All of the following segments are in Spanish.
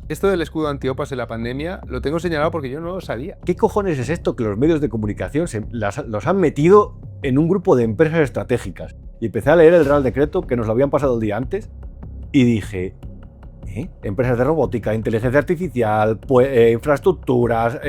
Esto del escudo antiopas en la pandemia lo tengo señalado porque yo no lo sabía. ¿Qué cojones es esto que los medios de comunicación los han metido en un grupo de empresas estratégicas? Y empecé a leer el Real Decreto, que nos lo habían pasado el día antes, y dije, empresas de robótica, inteligencia artificial, infraestructuras,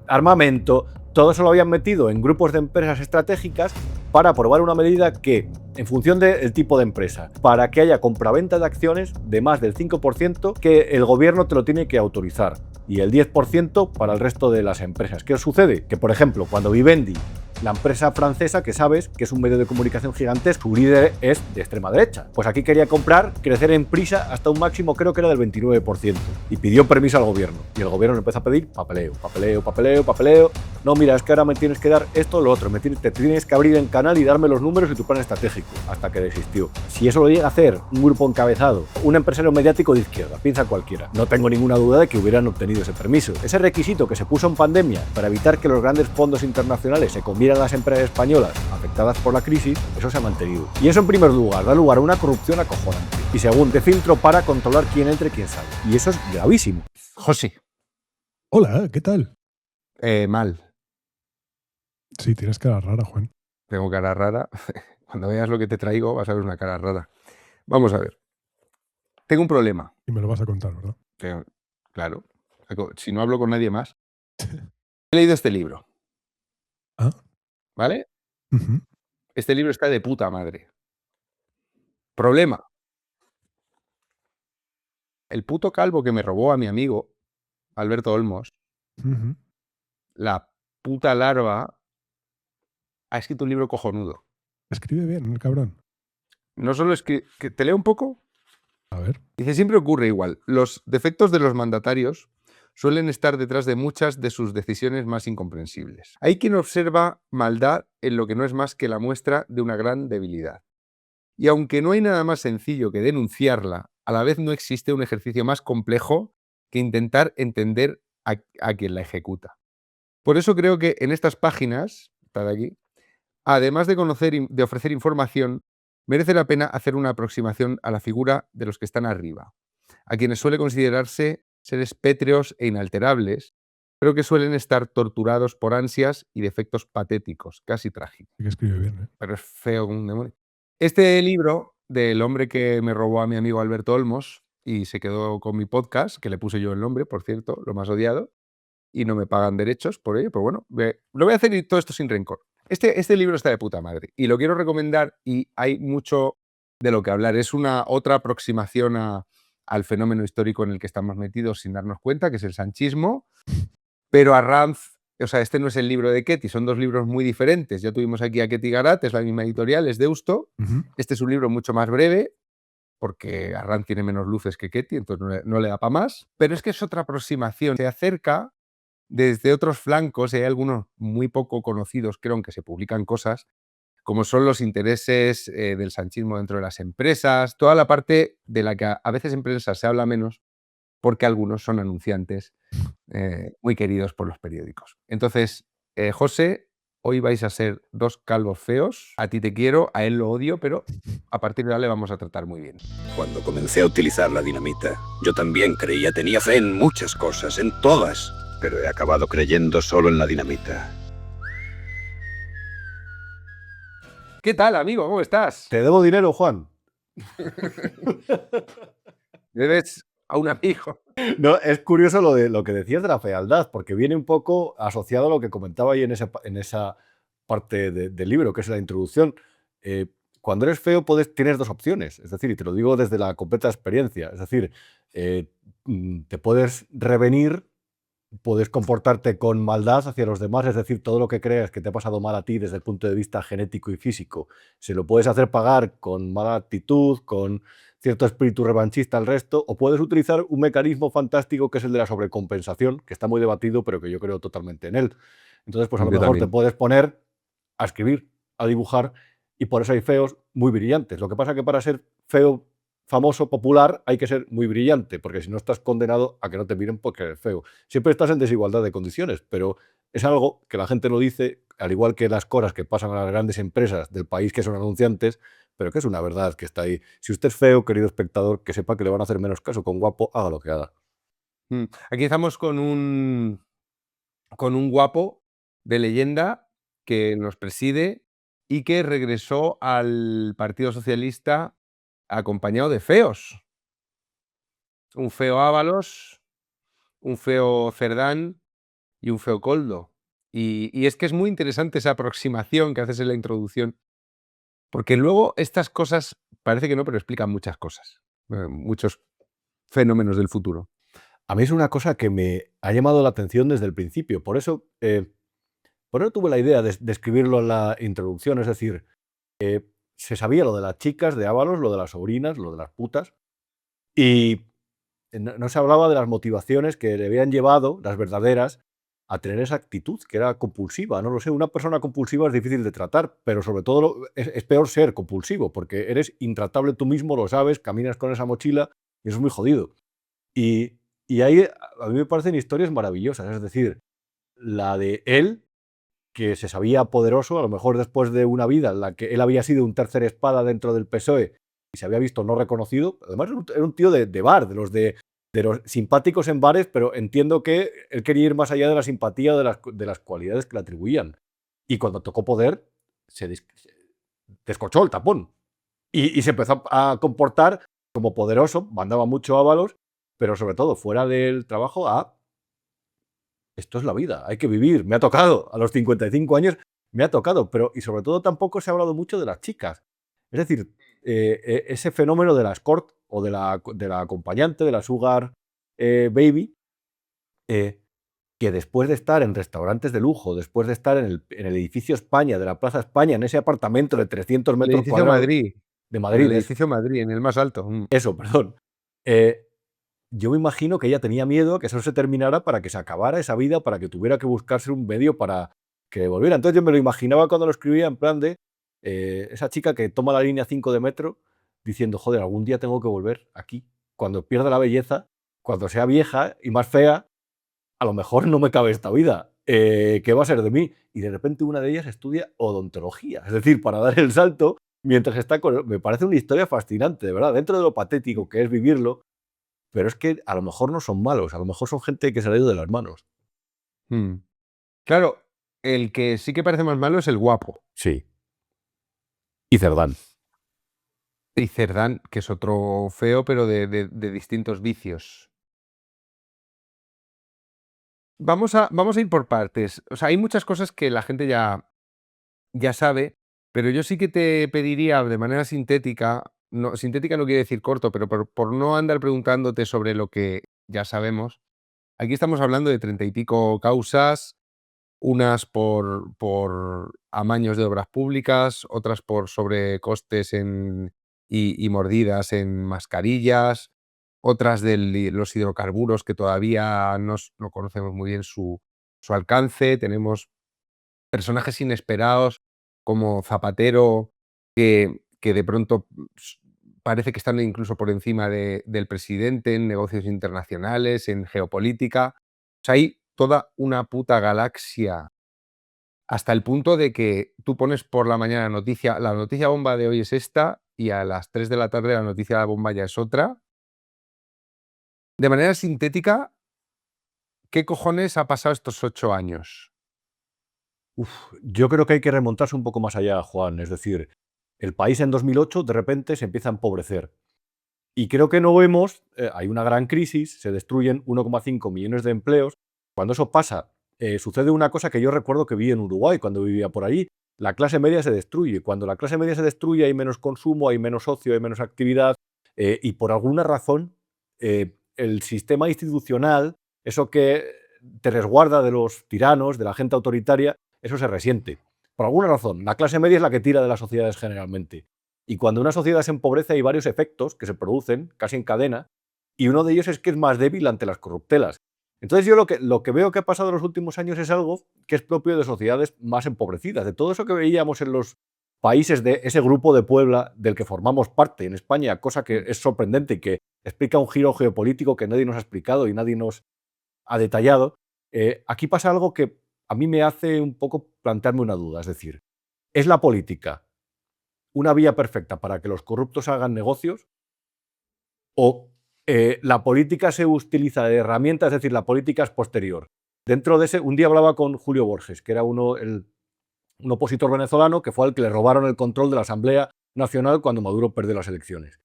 armamento, todo eso lo habían metido en grupos de empresas estratégicas para aprobar una medida que, en función del tipo de empresa, para que haya compraventa de acciones de más del 5%, que el gobierno te lo tiene que autorizar, y el 10% para el resto de las empresas. ¿Qué os sucede? Que, por ejemplo, cuando Vivendi, la empresa francesa, que sabes que es un medio de comunicación gigantesco, su líder es de extrema derecha, pues aquí quería comprar, crecer en Prisa hasta un máximo, creo que era del 29%, y pidió permiso al gobierno, y el gobierno le empezó a pedir papeleo, papeleo, papeleo, papeleo. No, mira, es que ahora me tienes que dar esto, lo otro, te tienes que abrir en canal y darme los números y tu plan estratégico, hasta que desistió. Si eso lo llega a hacer un grupo encabezado, un empresario mediático de izquierda, piensa cualquiera, no tengo ninguna duda de que hubieran obtenido ese permiso. Ese requisito que se puso en pandemia para evitar que los grandes fondos internacionales se comieran las empresas españolas afectadas por la crisis, eso se ha mantenido. Y eso, en primer lugar, da lugar a una corrupción acojonante. Y segundo, de filtro para controlar quién entra y quién sale. Y eso es gravísimo. José. Hola, ¿qué tal? Mal. Sí, tienes cara rara, Juan. Tengo cara rara. Cuando veas lo que te traigo vas a ver una cara rara. Vamos a ver. Tengo un problema. Y me lo vas a contar, ¿verdad? Claro. Si no hablo con nadie más. He leído este libro. Ah. ¿Vale? Uh-huh. Este libro está de puta madre. Problema. El puto calvo que me robó a mi amigo, Alberto Olmos, Uh-huh. la puta larva, ha escrito un libro cojonudo. Escribe bien, el cabrón. No solo es que te leo un poco. A ver. Dice, siempre ocurre igual. Los defectos de los mandatarios suelen estar detrás de muchas de sus decisiones más incomprensibles. Hay quien observa maldad en lo que no es más que la muestra de una gran debilidad. Y aunque no hay nada más sencillo que denunciarla, a la vez no existe un ejercicio más complejo que intentar entender a quien la ejecuta. Por eso creo que en estas páginas, está de aquí, además de conocer y de ofrecer información, merece la pena hacer una aproximación a la figura de los que están arriba, a quienes suele considerarse seres pétreos e inalterables, pero que suelen estar torturados por ansias y defectos patéticos, casi trágicos. Sí que escribe bien, ¿eh? Pero es feo como un demonio. Este libro del hombre que me robó a mi amigo Alberto Olmos y se quedó con mi podcast, que le puse yo el nombre, por cierto, lo más odiado, y no me pagan derechos por ello, pero bueno, lo voy a hacer y todo esto sin rencor. Este libro está de puta madre y lo quiero recomendar y hay mucho de lo que hablar. Es una otra aproximación al fenómeno histórico en el que estamos metidos sin darnos cuenta, que es el sanchismo, pero Arranz, o sea, este no es el libro de Ketty, son dos libros muy diferentes. Ya tuvimos aquí a Ketty Garat, es la misma editorial, es Deusto. Uh-huh. Este es un libro mucho más breve, porque Arranz tiene menos luces que Ketty, entonces no le da para más, pero es que es otra aproximación. Se acerca desde otros flancos, y hay algunos muy poco conocidos, creo, aunque se publican cosas, como son los intereses del sanchismo dentro de las empresas, toda la parte de la que a veces en prensa se habla menos, porque algunos son anunciantes muy queridos por los periódicos. Entonces, José, hoy vais a ser dos calvos feos. A ti te quiero, a él lo odio, pero a partir de ahora le vamos a tratar muy bien. Cuando comencé a utilizar la dinamita, yo también tenía fe en muchas cosas, en todas, pero he acabado creyendo solo en la dinamita. ¿Qué tal, amigo? ¿Cómo estás? ¿Te debo dinero, Juan? Debes a un amigo. No, es curioso lo que decías de la fealdad, porque viene un poco asociado a lo que comentaba ahí en esa parte del libro, que es la introducción. Cuando eres feo tienes dos opciones, es decir, y te lo digo desde la completa experiencia, es decir, te puedes revenir, puedes comportarte con maldad hacia los demás, es decir, todo lo que creas que te ha pasado mal a ti desde el punto de vista genético y físico, se lo puedes hacer pagar con mala actitud, con cierto espíritu revanchista al resto, o puedes utilizar un mecanismo fantástico que es el de la sobrecompensación, que está muy debatido, pero que yo creo totalmente en él. Entonces, pues a lo mejor te puedes poner a escribir, a dibujar, y por eso hay feos muy brillantes. Lo que pasa es que para ser feo, famoso, popular, hay que ser muy brillante, porque si no estás condenado a que no te miren porque eres feo. Siempre estás en desigualdad de condiciones, pero es algo que la gente no dice, al igual que las cosas que pasan a las grandes empresas del país que son anunciantes, pero que es una verdad que está ahí. Si usted es feo, querido espectador, que sepa que le van a hacer menos caso. Con guapo, haga lo que haga. Aquí estamos con un guapo de leyenda que nos preside y que regresó al Partido Socialista acompañado de feos. Un feo Ábalos, un feo Cerdán y un feo Koldo. Y es que es muy interesante esa aproximación que haces en la introducción, porque luego estas cosas parece que no, pero explican muchas cosas, muchos fenómenos del futuro. A mí es una cosa que me ha llamado la atención desde el principio. Por eso tuve la idea de escribirlo en la introducción. Es decir, se sabía lo de las chicas de Ábalos, lo de las sobrinas, lo de las putas, y no se hablaba de las motivaciones que le habían llevado, las verdaderas, a tener esa actitud, que era compulsiva. No lo sé, una persona compulsiva es difícil de tratar, pero sobre todo es peor ser compulsivo, porque eres intratable tú mismo, lo sabes, caminas con esa mochila y eso es muy jodido. Y ahí a mí me parecen historias maravillosas, es decir, la de él, que se sabía poderoso, a lo mejor después de una vida en la que él había sido un tercer espada dentro del PSOE y se había visto no reconocido. Además era un tío de bar, de los simpáticos en bares, pero entiendo que él quería ir más allá de la simpatía o de las cualidades que le atribuían. Y cuando tocó poder, se descorchó el tapón y se empezó a comportar como poderoso, mandaba mucho Ábalos, pero sobre todo fuera del trabajo esto es la vida, hay que vivir, me ha tocado, a los 55 años me ha tocado, pero y sobre todo tampoco se ha hablado mucho de las chicas. Es decir, ese fenómeno de la escort o de la acompañante, de la sugar baby, que después de estar en restaurantes de lujo, después de estar en el edificio España, de la Plaza España, en ese apartamento de 300 El metros edificio cuadrados Madrid, de en Madrid, el edificio Madrid, en el más alto. eso, perdón. Yo me imagino que ella tenía miedo a que eso se terminara para que se acabara esa vida, para que tuviera que buscarse un medio para que volviera. Entonces yo me lo imaginaba cuando lo escribía en plan de esa chica que toma la línea 5 de metro diciendo, joder, algún día tengo que volver aquí. Cuando pierda la belleza, cuando sea vieja y más fea, a lo mejor no me cabe esta vida. ¿Qué va a ser de mí? Y de repente una de ellas estudia odontología. Es decir, para dar el salto mientras está con... Me parece una historia fascinante, de verdad. Dentro de lo patético que es vivirlo, pero es que a lo mejor no son malos, a lo mejor son gente que se le ha ido de las manos. Claro, el que sí que parece más malo es el guapo. Sí. Y Cerdán. Y Cerdán, que es otro feo, pero de distintos vicios. Vamos a ir por partes. O sea, hay muchas cosas que la gente ya sabe, pero yo sí que te pediría de manera sintética, sintética no quiere decir corto, pero por no andar preguntándote sobre lo que ya sabemos. Aquí estamos hablando de 30 y pico causas, unas por amaños de obras públicas, otras por sobrecostes y mordidas en mascarillas, otras de los hidrocarburos que todavía no conocemos muy bien su alcance. Tenemos personajes inesperados como Zapatero, que de pronto parece que están incluso por encima del presidente en negocios internacionales, en geopolítica. O sea, hay toda una puta galaxia, hasta el punto de que tú pones por la mañana la noticia bomba de hoy es esta, y a las 3 de la tarde la noticia bomba ya es otra. De manera sintética, ¿qué cojones ha pasado estos 8 años? Yo creo que hay que remontarse un poco más allá, Juan. Es decir, el país en 2008 de repente se empieza a empobrecer. Y creo que no vemos, hay una gran crisis, se destruyen 1,5 millones de empleos. Cuando eso pasa, sucede una cosa que yo recuerdo que vi en Uruguay cuando vivía por allí. La clase media se destruye. Cuando la clase media se destruye hay menos consumo, hay menos ocio, hay menos actividad. Y por alguna razón, el sistema institucional, eso que te resguarda de los tiranos, de la gente autoritaria, eso se resiente. Por alguna razón, la clase media es la que tira de las sociedades generalmente. Y cuando una sociedad se empobrece hay varios efectos que se producen casi en cadena, y uno de ellos es que es más débil ante las corruptelas. Entonces yo lo que veo que ha pasado en los últimos años es algo que es propio de sociedades más empobrecidas, de todo eso que veíamos en los países de ese grupo de Puebla del que formamos parte en España, cosa que es sorprendente y que explica un giro geopolítico que nadie nos ha explicado y nadie nos ha detallado. Aquí pasa algo que a mí me hace un poco plantearme una duda, es decir, ¿es la política una vía perfecta para que los corruptos hagan negocios? ¿O la política se utiliza de herramienta, es decir, la política es posterior. Dentro de ese, un día hablaba con Julio Borges, que era un opositor venezolano que fue al que le robaron el control de la Asamblea Nacional cuando Maduro perdió las elecciones.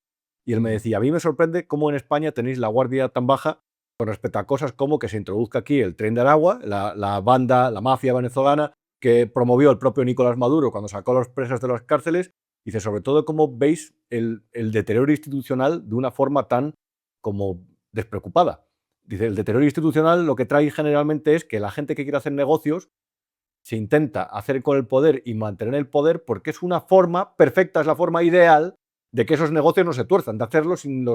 Y él me decía, a mí me sorprende cómo en España tenéis la guardia tan baja con respecto a cosas como que se introduzca aquí el Tren de Aragua, la banda, la mafia venezolana que promovió el propio Nicolás Maduro cuando sacó a los presos de las cárceles. Dice, sobre todo, cómo veis el deterioro institucional de una forma tan como despreocupada. Dice, el deterioro institucional lo que trae generalmente es que la gente que quiere hacer negocios se intenta hacer con el poder y mantener el poder porque es una forma perfecta, es la forma ideal de que esos negocios no se tuerzan, de hacerlo sin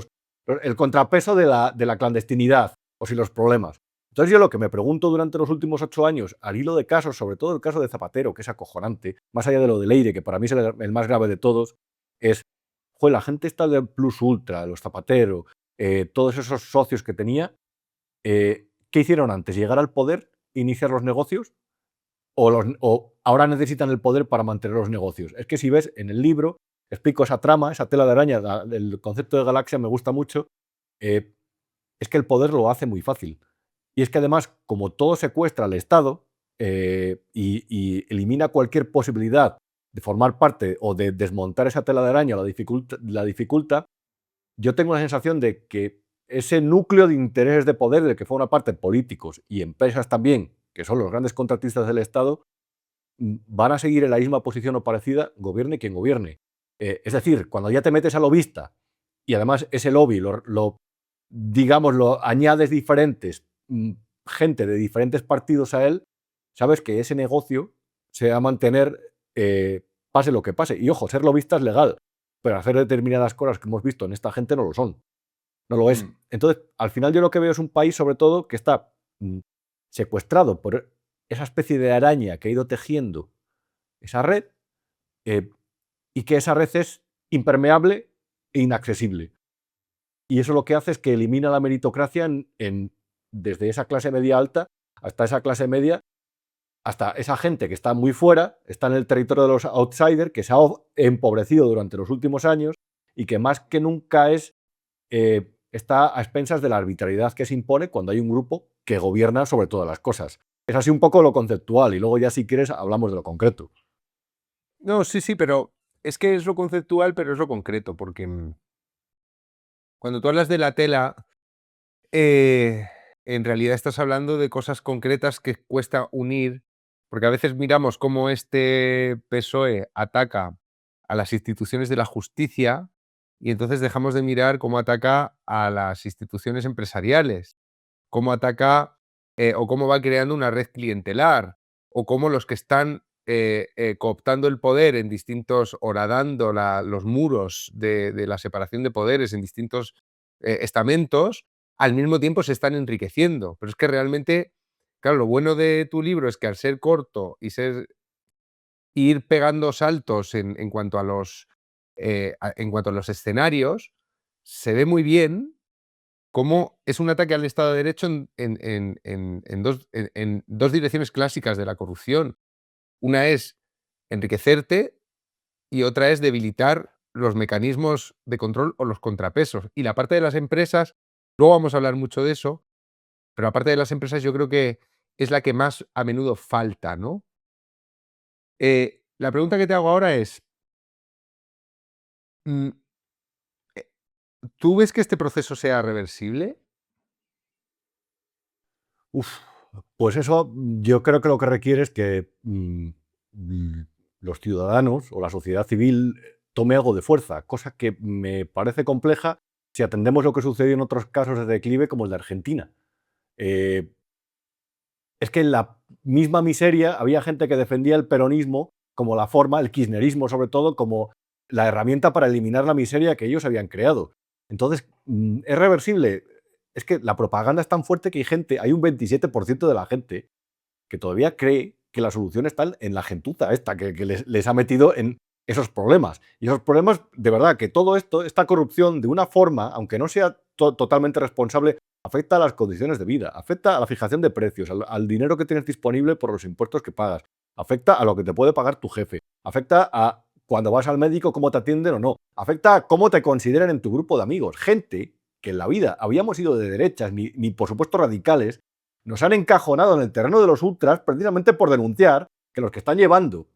el contrapeso de la clandestinidad o sin los problemas. Entonces yo lo que me pregunto durante los últimos 8 años, al hilo de casos, sobre todo el caso de Zapatero, que es acojonante, más allá de lo de Leire, que para mí es el más grave de todos, es, joder, la gente está del Plus Ultra, los Zapatero, todos esos socios que tenía, ¿qué hicieron antes? ¿Llegar al poder, iniciar los negocios? ¿O ahora necesitan el poder para mantener los negocios? Es que si ves en el libro, explico esa trama, esa tela de araña, el concepto de galaxia me gusta mucho, es que el poder lo hace muy fácil. Y es que además, como todo secuestra al Estado y elimina cualquier posibilidad de formar parte o de desmontar esa tela de araña, la dificulta, yo tengo la sensación de que ese núcleo de intereses de poder del que forma parte políticos y empresas también, que son los grandes contratistas del Estado, van a seguir en la misma posición o parecida, gobierne quien gobierne. Es decir, cuando ya te metes a lobista y además ese lobby digamos, lo añades diferentes, gente de diferentes partidos a él, sabes que ese negocio se va a mantener pase lo que pase. Y ojo, ser lobista es legal, pero hacer determinadas cosas que hemos visto en esta gente no lo son. No lo es. Entonces, al final yo lo que veo es un país, sobre todo, que está secuestrado por esa especie de araña que ha ido tejiendo esa red y que esa red es impermeable e inaccesible. Y eso lo que hace es que elimina la meritocracia desde esa clase media alta hasta esa clase media, hasta esa gente que está muy fuera, está en el territorio de los outsiders, que se ha empobrecido durante los últimos años y que más que nunca está a expensas de la arbitrariedad que se impone cuando hay un grupo que gobierna sobre todas las cosas. Es así un poco lo conceptual y luego ya si quieres hablamos de lo concreto. No, sí, pero es que es lo conceptual, pero es lo concreto, porque cuando tú hablas de la tela, en realidad estás hablando de cosas concretas que cuesta unir, porque a veces miramos cómo este PSOE ataca a las instituciones de la justicia y entonces dejamos de mirar cómo ataca a las instituciones empresariales, cómo ataca o cómo va creando una red clientelar, o cómo los que están cooptando el poder en distintos, horadando los muros de la separación de poderes en distintos estamentos, al mismo tiempo se están enriqueciendo. Pero es que realmente, claro, lo bueno de tu libro es que al ser corto y ir pegando saltos en cuanto a los escenarios, se ve muy bien cómo es un ataque al Estado de Derecho en dos direcciones clásicas de la corrupción. Una es enriquecerte y otra es debilitar los mecanismos de control o los contrapesos. Y la parte de las empresas, luego vamos a hablar mucho de eso, pero la parte de las empresas yo creo que es la que más a menudo falta, ¿no? La pregunta que te hago ahora es, mm, ¿tú ves que este proceso sea reversible? Pues eso yo creo que lo que requiere es que los ciudadanos o la sociedad civil tome algo de fuerza, cosa que me parece compleja si atendemos lo que sucedió en otros casos de declive como el de Argentina. Es que en la misma miseria había gente que defendía el peronismo como la forma, el kirchnerismo sobre todo, como la herramienta para eliminar la miseria que ellos habían creado. Entonces, ¿es reversible? Es que la propaganda es tan fuerte que hay un 27% de la gente que todavía cree que la solución está en la gentuza esta, que les ha metido en esos problemas. Y esos problemas, de verdad, que todo esto, esta corrupción, de una forma, aunque no sea totalmente responsable, afecta a las condiciones de vida, afecta a la fijación de precios, al dinero que tienes disponible por los impuestos que pagas, afecta a lo que te puede pagar tu jefe, afecta a cuando vas al médico cómo te atienden o no, afecta a cómo te consideran en tu grupo de amigos. Gente que en la vida habíamos sido de derechas, ni por supuesto radicales, nos han encajonado en el terreno de los ultras precisamente por denunciar que los que están llevando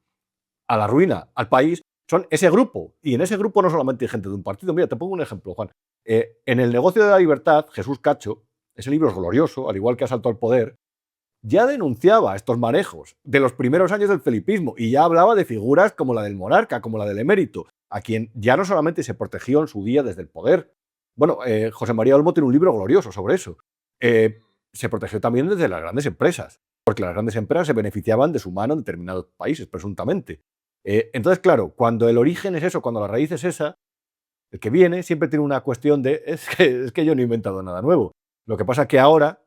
a la ruina al país son ese grupo. Y en ese grupo no solamente hay gente de un partido. Mira, te pongo un ejemplo, Juan. En El negocio de la libertad, Jesús Cacho, ese libro es glorioso, al igual que Asalto al poder, ya denunciaba estos manejos de los primeros años del felipismo y ya hablaba de figuras como la del monarca, como la del emérito, a quien ya no solamente se protegió en su día desde el poder. Bueno, José María Olmo tiene un libro glorioso sobre eso. Se protegió también desde las grandes empresas, porque las grandes empresas se beneficiaban de su mano en determinados países, presuntamente. Entonces, claro, cuando el origen es eso, cuando la raíz es esa, el que viene siempre tiene una cuestión de es que yo no he inventado nada nuevo. Lo que pasa es que ahora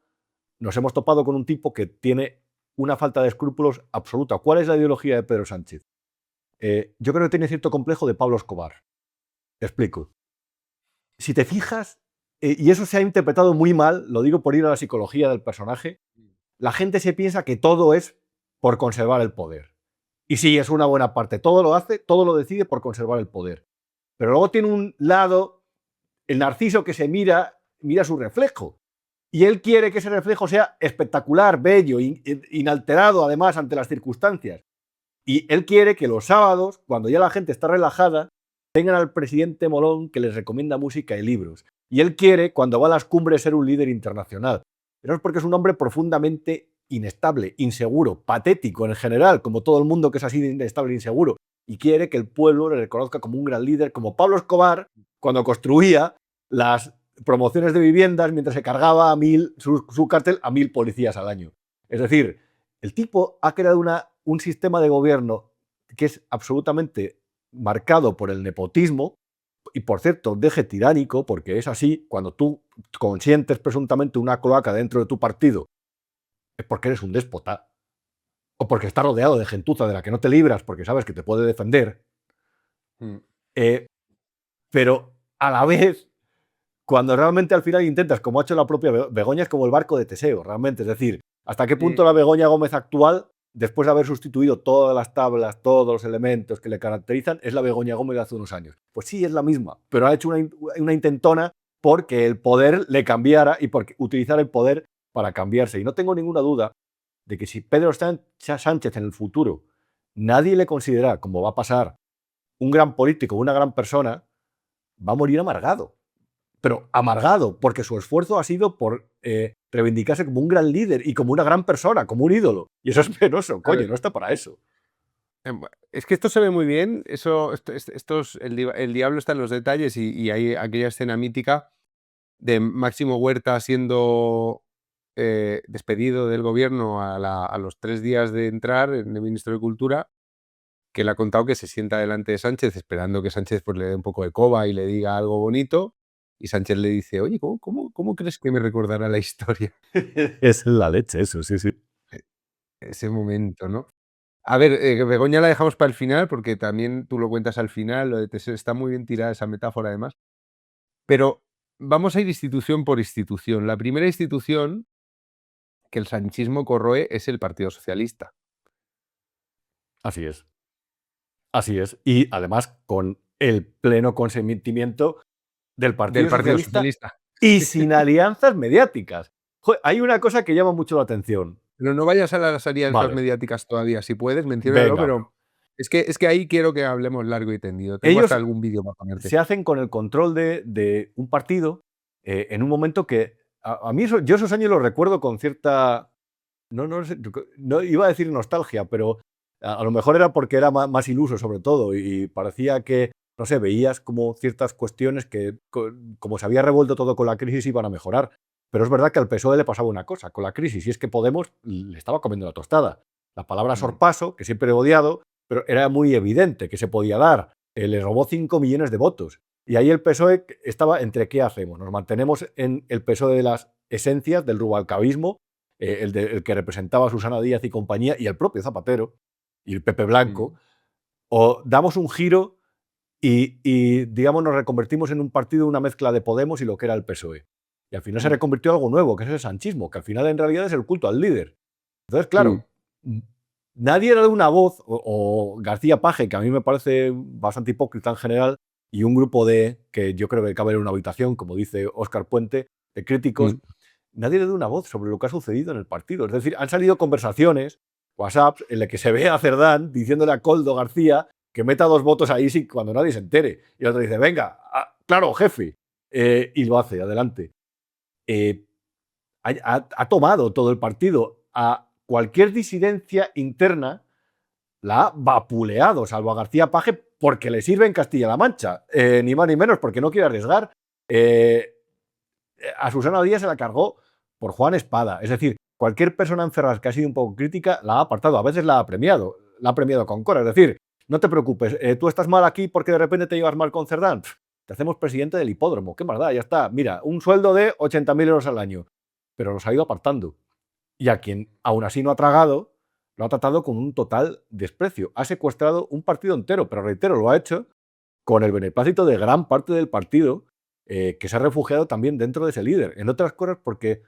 nos hemos topado con un tipo que tiene una falta de escrúpulos absoluta. ¿Cuál es la ideología de Pedro Sánchez? Yo creo que tiene cierto complejo de Pablo Escobar. Te explico. Si te fijas, y eso se ha interpretado muy mal, lo digo por ir a la psicología del personaje, la gente se piensa que todo es por conservar el poder. Y sí, es una buena parte. Todo lo hace, todo lo decide por conservar el poder. Pero luego tiene un lado, el narciso que se mira su reflejo. Y él quiere que ese reflejo sea espectacular, bello, inalterado además ante las circunstancias. Y él quiere que los sábados, cuando ya la gente está relajada, tengan al presidente molón que les recomienda música y libros. Y él quiere, cuando va a las cumbres, ser un líder internacional. Pero es porque es un hombre profundamente inestable, inseguro, patético en general, como todo el mundo que es así de inestable e inseguro. Y quiere que el pueblo le reconozca como un gran líder, como Pablo Escobar, cuando construía las promociones de viviendas mientras se cargaba a su cartel a 1000 policías al año. Es decir, el tipo ha creado un sistema de gobierno que es absolutamente marcado por el nepotismo y, por cierto, deje tiránico, porque es así, cuando tú consientes presuntamente una cloaca dentro de tu partido, es porque eres un déspota o porque estás rodeado de gentuza de la que no te libras porque sabes que te puede defender. Pero a la vez, cuando realmente al final intentas, como ha hecho la propia Begoña, es como el barco de Teseo, realmente. Es decir, ¿hasta qué punto la Begoña Gómez actual, después de haber sustituido todas las tablas, todos los elementos que le caracterizan, es la Begoña Gómez de hace unos años? Pues sí, es la misma, pero ha hecho una intentona porque el poder le cambiara y porque utilizar el poder para cambiarse. Y no tengo ninguna duda de que si Pedro Sánchez en el futuro nadie le considera, como va a pasar, un gran político, una gran persona, va a morir amargado. Pero amargado, porque su esfuerzo ha sido por reivindicarse como un gran líder y como una gran persona, como un ídolo. Y eso es penoso, coño, no está para eso. Es que esto se ve muy bien, el diablo está en los detalles y hay aquella escena mítica de Máximo Huerta siendo despedido del gobierno a los 3 días de entrar en el ministro de Cultura, que le ha contado que se sienta delante de Sánchez esperando que Sánchez pues, le dé un poco de coba y le diga algo bonito. Y Sánchez le dice, oye, ¿cómo crees que me recordará la historia? Es la leche eso, sí, sí. Ese momento, ¿no? A ver, Begoña la dejamos para el final porque también tú lo cuentas al final, lo de Teseo, está muy bien tirada esa metáfora además. Pero vamos a ir institución por institución. La primera institución que el sanchismo corroe es el Partido Socialista. Así es. Así es. Y además con el pleno consentimiento del Partido Socialista y sin alianzas mediáticas. Joder, hay una cosa que llama mucho la atención. Pero no vayas a las alianzas mediáticas todavía, si puedes, menciónalo, pero es que ahí quiero que hablemos largo y tendido. Tengo hasta algún vídeo para ponerte. Se hacen con el control de un partido en un momento que a mí yo esos años los recuerdo con cierta, no iba a decir nostalgia, pero a lo mejor era porque era más iluso sobre todo y parecía que, no sé, veías como ciertas cuestiones que, como se había revuelto todo con la crisis, iban a mejorar. Pero es verdad que al PSOE le pasaba una cosa con la crisis, y es que Podemos le estaba comiendo la tostada. La palabra sorpaso, que siempre he odiado, pero era muy evidente que se podía dar. Le robó 5 millones de votos. Y ahí el PSOE estaba entre qué hacemos. Nos mantenemos en el PSOE de las esencias, del rubalcabismo, el que representaba a Susana Díaz y compañía, y el propio Zapatero, y el Pepe Blanco, o damos un giro y, digamos, nos reconvertimos en un partido, una mezcla de Podemos y lo que era el PSOE. Y al final se reconvirtió en algo nuevo, que es el sanchismo, que al final en realidad es el culto al líder. Entonces, claro, nadie era de una voz, o García Paje, que a mí me parece bastante hipócrita en general, y un grupo que yo creo que cabe en una habitación, como dice Óscar Puente, de críticos, Mm. nadie le da una voz sobre lo que ha sucedido en el partido. Es decir, han salido conversaciones, WhatsApp, en las que se ve a Cerdán diciéndole a Koldo García que meta 2 votos ahí cuando nadie se entere. Y el otro dice, venga, claro, jefe. Y lo hace, adelante. Ha tomado todo el partido. A cualquier disidencia interna la ha vapuleado, salvo a García Paje, porque le sirve en Castilla-La Mancha. Ni más ni menos, porque no quiere arriesgar. A Susana Díaz se la cargó por Juan Espada. Es decir, cualquier persona en Ferraz que ha sido un poco crítica la ha apartado. A veces la ha premiado con cora. Es decir, no te preocupes, tú estás mal aquí porque de repente te llevas mal con Cerdán. Te hacemos presidente del hipódromo. ¿Qué más da? Ya está. Mira, un sueldo de 80.000 euros al año. Pero los ha ido apartando. Y a quien aún así no ha tragado, lo ha tratado con un total desprecio. Ha secuestrado un partido entero, pero reitero, lo ha hecho con el beneplácito de gran parte del partido, que se ha refugiado también dentro de ese líder. En otras cosas porque,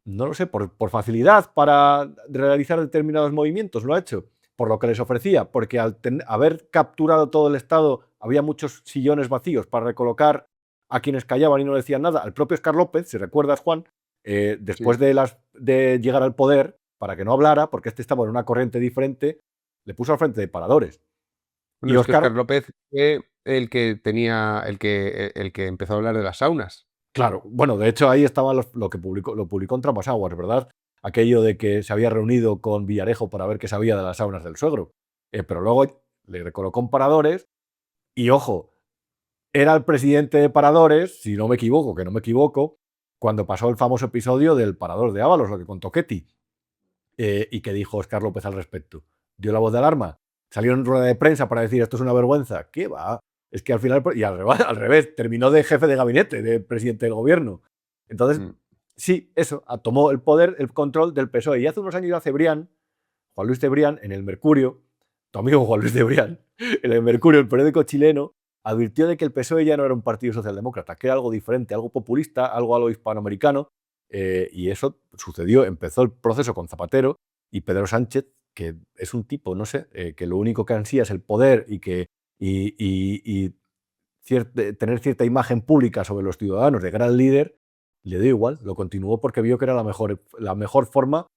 no lo sé, por facilidad para realizar determinados movimientos lo ha hecho, por lo que les ofrecía, porque al haber capturado todo el Estado había muchos sillones vacíos para recolocar a quienes callaban y no decían nada. Al propio Óscar López, si recuerdas, Juan, después Sí. de llegar al poder, para que no hablara, porque este estaba en una corriente diferente, le puso al frente de paradores. Bueno, Y es que Óscar Óscar, López fue el que empezó a hablar de las saunas. claro, bueno, de hecho ahí estaba lo publicó en Trampas Aguas, ¿verdad? Aquello de que se había reunido con Villarejo para ver qué sabía de las saunas del suegro. Pero luego le recolocó en paradores y, ojo, era el presidente de paradores, si no me equivoco, que no me equivoco, cuando pasó el famoso episodio del parador de Ábalos, lo que contó Ketty. ¿Y qué dijo Óscar López al respecto? ¿Dio la voz de alarma? ¿Salió en rueda de prensa para decir esto es una vergüenza? ¿Qué va? Es que al final, y al revés, terminó de jefe de gabinete, de presidente del gobierno. Entonces, Mm. sí, eso, tomó el poder, el control del PSOE. Y hace unos años ya Cebrián, Juan Luis Cebrián, en el Mercurio, tu amigo Juan Luis Cebrián, en el Mercurio, el periódico chileno, advirtió de que el PSOE ya no era un partido socialdemócrata, que era algo diferente, algo populista, algo a lo hispanoamericano. Y eso sucedió, empezó el proceso con Zapatero y Pedro Sánchez, que es un tipo, no sé, que lo único que ansía es el poder y tener cierta imagen pública sobre los ciudadanos de gran líder, le dio igual, lo continuó porque vio que era la mejor forma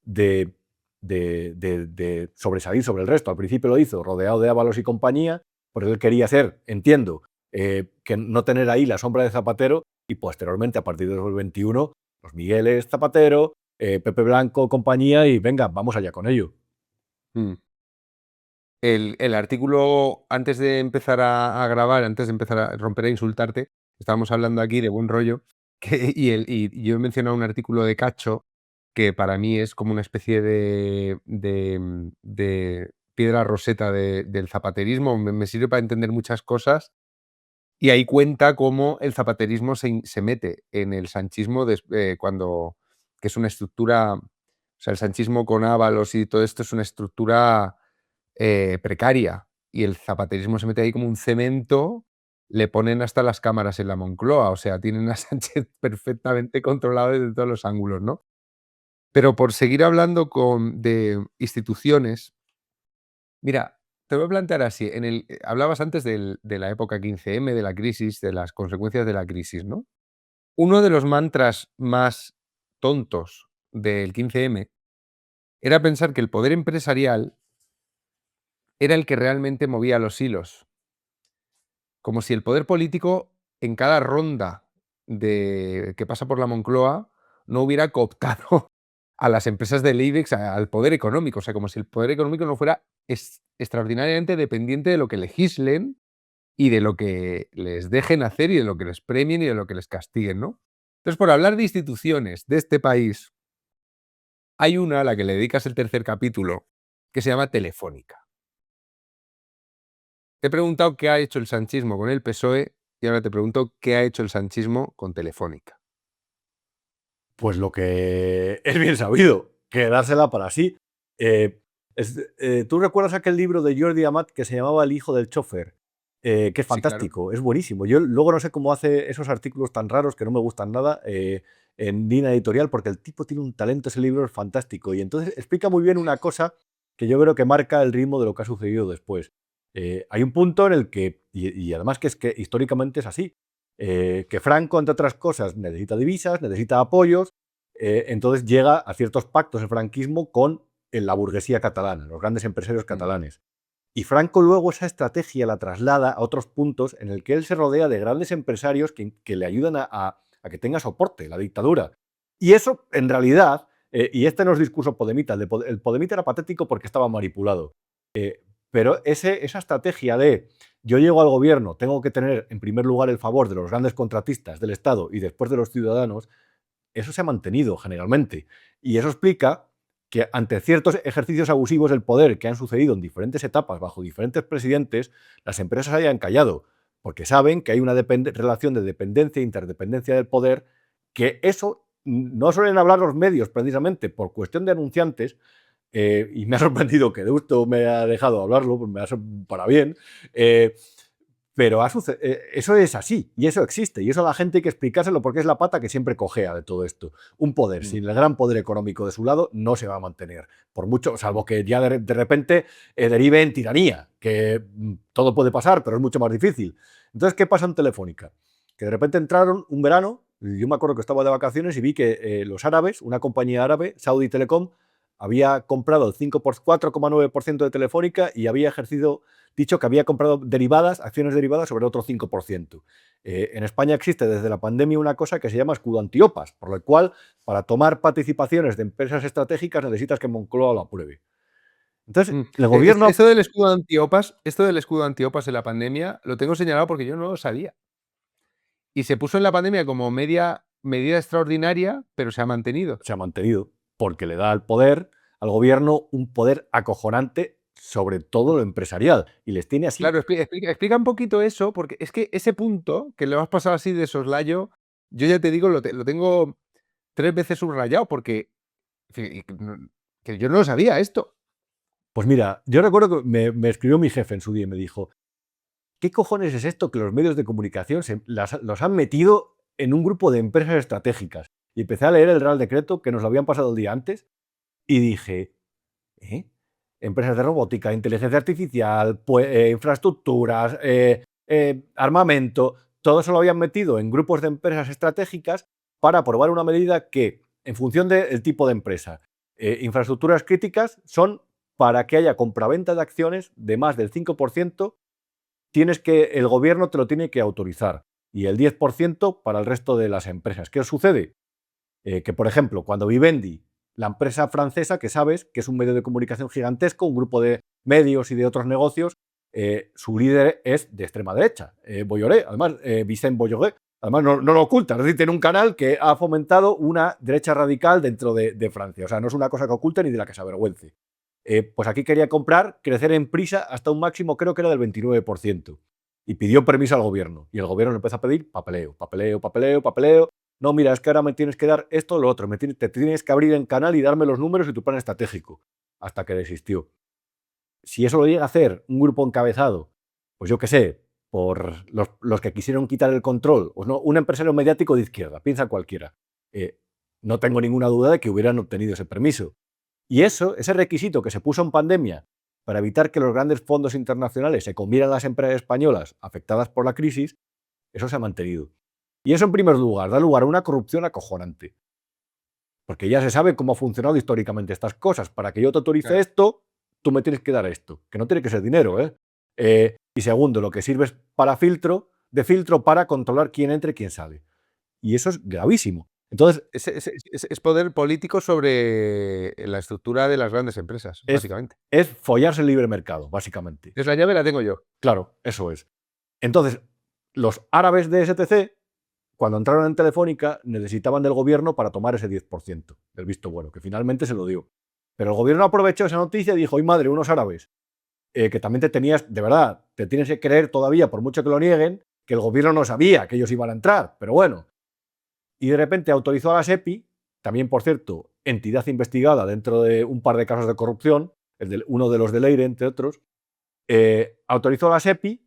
de, de sobresalir sobre el resto. Al principio lo hizo rodeado de Ábalos y compañía, porque él quería ser, entiendo, que no tener ahí la sombra de Zapatero, y posteriormente, a partir de 2021, los Migueles, Zapatero, Pepe Blanco, compañía, y venga, vamos allá con ello. Mm. El artículo, antes de empezar a grabar, antes de empezar a romper a insultarte, estábamos hablando aquí de buen rollo, y yo he mencionado un artículo de Cacho, que para mí es como una especie de piedra roseta del zapaterismo, me sirve para entender muchas cosas, y ahí cuenta cómo el zapaterismo se mete en el sanchismo cuando, que es una estructura, o sea, el sanchismo con Ábalos y todo esto es una estructura precaria, y el zapaterismo se mete ahí como un cemento, le ponen hasta las cámaras en la Moncloa, o sea, tienen a Sánchez perfectamente controlado desde todos los ángulos, ¿no? Pero por seguir hablando de instituciones, mira, te voy a plantear así, hablabas antes de la época 15M, de la crisis, de las consecuencias de la crisis, ¿no? Uno de los mantras más tontos del 15M era pensar que el poder empresarial era el que realmente movía los hilos. Como si el poder político, en cada ronda que pasa por la Moncloa, no hubiera cooptado a las empresas del IBEX, al poder económico. O sea, como si el poder económico no fuera extraordinariamente dependiente de lo que legislen y de lo que les dejen hacer y de lo que les premien y de lo que les castiguen, ¿no? Entonces, por hablar de instituciones de este país, hay una a la que le dedicas el tercer capítulo, que se llama Telefónica. Te he preguntado qué ha hecho el sanchismo con el PSOE y ahora te pregunto qué ha hecho el sanchismo con Telefónica. Pues lo que es bien sabido, quedársela para sí. ¿Tú recuerdas aquel libro de Jordi Amat que se llamaba El hijo del chofer? Que es Sí, claro. fantástico, es buenísimo. Yo luego no sé cómo hace esos artículos tan raros que no me gustan nada en línea editorial, porque el tipo tiene un talento, ese libro es fantástico. Y entonces explica muy bien una cosa que yo creo que marca el ritmo de lo que ha sucedido después. Hay un punto en el que, y además que es que históricamente es así, que Franco, entre otras cosas, necesita divisas, necesita apoyos, entonces llega a ciertos pactos el franquismo con la burguesía catalana, los grandes empresarios catalanes. Y Franco luego esa estrategia la traslada a otros puntos en el que él se rodea de grandes empresarios que le ayudan a que tenga soporte, la dictadura. Y eso, en realidad, y este no es discurso podemita, el podemita era patético porque estaba manipulado. Pero esa estrategia de yo llego al gobierno, tengo que tener en primer lugar el favor de los grandes contratistas del Estado y después de los ciudadanos, eso se ha mantenido generalmente. Y eso explica que ante ciertos ejercicios abusivos del poder que han sucedido en diferentes etapas bajo diferentes presidentes, las empresas hayan callado, porque saben que hay una relación de dependencia e interdependencia del poder, que eso no suelen hablar los medios precisamente por cuestión de anunciantes, y me ha sorprendido que Deusto me ha dejado hablarlo, pues me ha para bien, pero eso es así, y eso existe, y eso a la gente hay que explicárselo porque es la pata que siempre cojea de todo esto. Un poder sin el gran poder económico de su lado no se va a mantener, por mucho, salvo que ya de repente derive en tiranía, que todo puede pasar, pero es mucho más difícil. Entonces, ¿qué pasa en Telefónica? Que de repente entraron un verano, y yo me acuerdo que estaba de vacaciones y vi que los árabes, una compañía árabe, Saudi Telecom, había comprado el 4,9% de Telefónica y había dicho que había comprado acciones derivadas sobre otro 5%. En España existe desde la pandemia una cosa que se llama escudo antiopas, por lo cual para tomar participaciones de empresas estratégicas necesitas que Moncloa lo apruebe. Entonces, el gobierno... Esto del escudo antiopas en la pandemia lo tengo señalado porque yo no lo sabía. Y se puso en la pandemia como medida extraordinaria, pero se ha mantenido. Se ha mantenido porque le da al gobierno un poder acojonante sobre todo lo empresarial y les tiene así. Claro, explica un poquito eso, porque es que ese punto que lo has pasado así de soslayo, yo ya te digo, lo tengo 3 veces subrayado porque que yo no lo sabía esto. Pues mira, yo recuerdo que me escribió mi jefe en su día y me dijo: ¿qué cojones es esto que los medios de comunicación los han metido en un grupo de empresas estratégicas? Y empecé a leer el Real Decreto que nos lo habían pasado el día antes y dije, empresas de robótica, inteligencia artificial, infraestructuras, armamento, todo eso lo habían metido en grupos de empresas estratégicas para aprobar una medida que, en función del tipo de empresa, infraestructuras críticas son para que haya compraventa de acciones de más del 5%, el gobierno te lo tiene que autorizar, y el 10% para el resto de las empresas. ¿Qué os sucede? Que, por ejemplo, cuando Vivendi, la empresa francesa, que sabes que es un medio de comunicación gigantesco, un grupo de medios y de otros negocios, su líder es de extrema derecha, Bolloré, además, Vicente Bolloré, además no lo oculta, es decir, tiene un canal que ha fomentado una derecha radical dentro de Francia, o sea, no es una cosa que oculte ni de la que se avergüence. Pues aquí quería crecer en Prisa hasta un máximo, creo que era del 29%, y pidió permiso al gobierno, y el gobierno le empezó a pedir papeleo. No, mira, es que ahora me tienes que dar esto o lo otro, te tienes que abrir en canal y darme los números y tu plan estratégico, hasta que desistió. Si eso lo llega a hacer un grupo encabezado, pues yo qué sé, por los que quisieron quitar el control, o no, un empresario mediático de izquierda, piensa cualquiera, no tengo ninguna duda de que hubieran obtenido ese permiso. Y ese requisito que se puso en pandemia para evitar que los grandes fondos internacionales se comieran las empresas españolas afectadas por la crisis, eso se ha mantenido. Y eso, en primer lugar, da lugar a una corrupción acojonante. Porque ya se sabe cómo ha funcionado históricamente estas cosas. Para que yo te autorice esto, tú me tienes que dar esto. Que no tiene que ser dinero, y segundo, lo que sirve es de filtro para controlar quién entra y quién sale. Y eso es gravísimo. Entonces, es poder político sobre la estructura de las grandes empresas, básicamente. Es follarse el libre mercado, básicamente. Es la llave, la tengo yo. Claro, eso es. Entonces, los árabes de STC, cuando entraron en Telefónica, necesitaban del gobierno para tomar ese 10% del visto bueno, que finalmente se lo dio. Pero el gobierno aprovechó esa noticia y dijo: ¡ay madre, unos árabes! Que también te tienes que creer todavía, por mucho que lo nieguen, que el gobierno no sabía que ellos iban a entrar, pero bueno. Y de repente autorizó a la SEPI, también, por cierto, entidad investigada dentro de un par de casos de corrupción, uno de los de Leire, entre otros, autorizó a la SEPI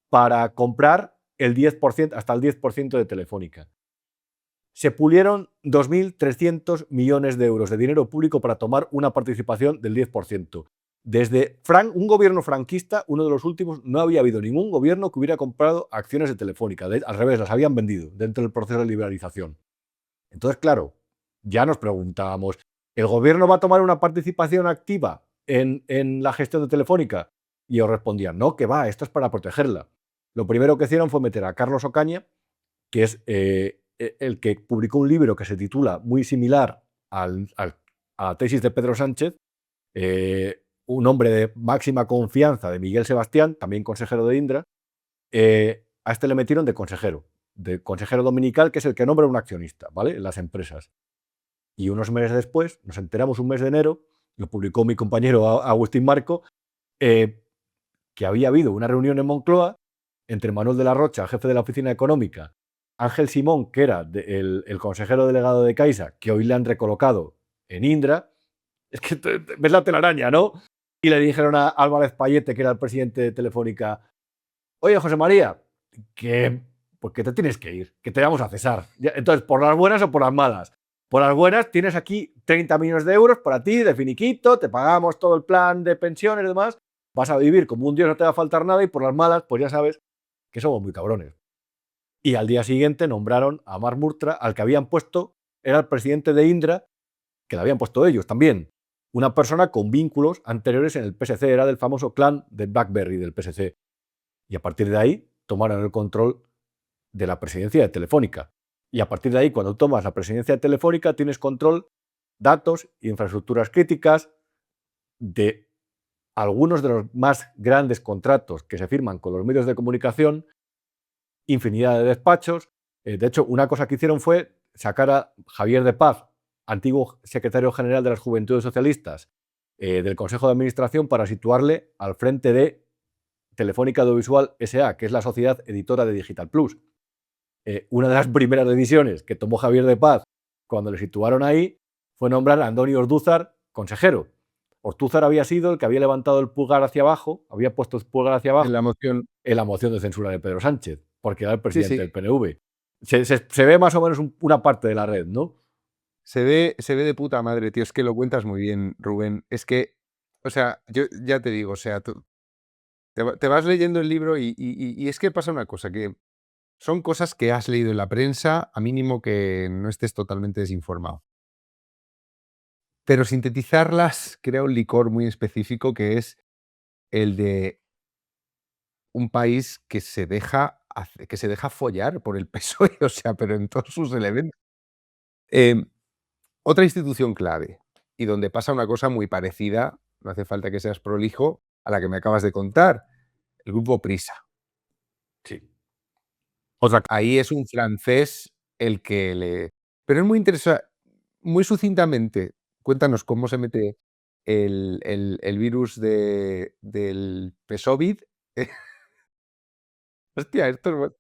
para comprar el 10%, hasta el 10% de Telefónica. Se pulieron 2.300 millones de euros de dinero público para tomar una participación del 10%. Desde un gobierno franquista, uno de los últimos, no había habido ningún gobierno que hubiera comprado acciones de Telefónica. Al revés, las habían vendido dentro del proceso de liberalización. Entonces, claro, ya nos preguntábamos, ¿el gobierno va a tomar una participación activa en la gestión de Telefónica? Y os respondían, no, que va, esto es para protegerla. Lo primero que hicieron fue meter a Carlos Ocaña, que es el que publicó un libro que se titula muy similar a la tesis de Pedro Sánchez, un hombre de máxima confianza de Miguel Sebastián, también consejero de Indra. A este le metieron de consejero dominical, que es el que nombra un accionista, ¿vale?, en las empresas. Y unos meses después, nos enteramos un mes de enero, lo publicó mi compañero Agustín Marco, que había habido una reunión en Moncloa entre Manuel de la Rocha, jefe de la oficina económica, Ángel Simón, que era el consejero delegado de Caixa, que hoy le han recolocado en Indra. Es que ves la telaraña, ¿no? Y le dijeron a Álvarez Payete, que era el presidente de Telefónica, oye, José María, ¿por qué te tienes que ir? Que te vamos a cesar. Entonces, ¿por las buenas o por las malas? Por las buenas, tienes aquí 30 millones de euros para ti, de finiquito, te pagamos todo el plan de pensiones y demás, vas a vivir como un dios, no te va a faltar nada, y por las malas, pues ya sabes que somos muy cabrones. Y al día siguiente nombraron a Marc Murtra, al que habían puesto, era el presidente de Indra, que le habían puesto ellos también. Una persona con vínculos anteriores en el PSC, era del famoso clan de BlackBerry del PSC. Y a partir de ahí tomaron el control de la presidencia de Telefónica. Y a partir de ahí, cuando tomas la presidencia de Telefónica, tienes control, datos, infraestructuras críticas de algunos de los más grandes contratos que se firman con los medios de comunicación, infinidad de despachos. De hecho, una cosa que hicieron fue sacar a Javier de Paz, antiguo secretario general de las Juventudes Socialistas, del Consejo de Administración, para situarle al frente de Telefónica Audiovisual S.A., que es la sociedad editora de Digital Plus. Una de las primeras decisiones que tomó Javier de Paz cuando le situaron ahí fue nombrar a Andoni Ortúzar consejero. Ortúzar había sido el que había levantado el pulgar hacia abajo, había puesto el pulgar hacia abajo En la moción de censura de Pedro Sánchez, porque era el presidente Sí, sí. del PNV. Se ve más o menos una parte de la red, ¿no? Se ve de puta madre, tío. Es que lo cuentas muy bien, Rubén. Es que, o sea, yo ya te digo, o sea, tú te vas leyendo el libro y es que pasa una cosa, que son cosas que has leído en la prensa, a mínimo que no estés totalmente desinformado. Pero sintetizarlas crea un licor muy específico, que es el de un país que se deja follar por el PSOE, o sea, pero en todos sus elementos. Otra institución clave, y donde pasa una cosa muy parecida, no hace falta que seas prolijo, a la que me acabas de contar, el grupo Prisa. Sí. Ahí es un francés el que le... Pero es muy interesante, muy sucintamente, cuéntanos cómo se mete el virus del PSOVID. Hostia, esto es...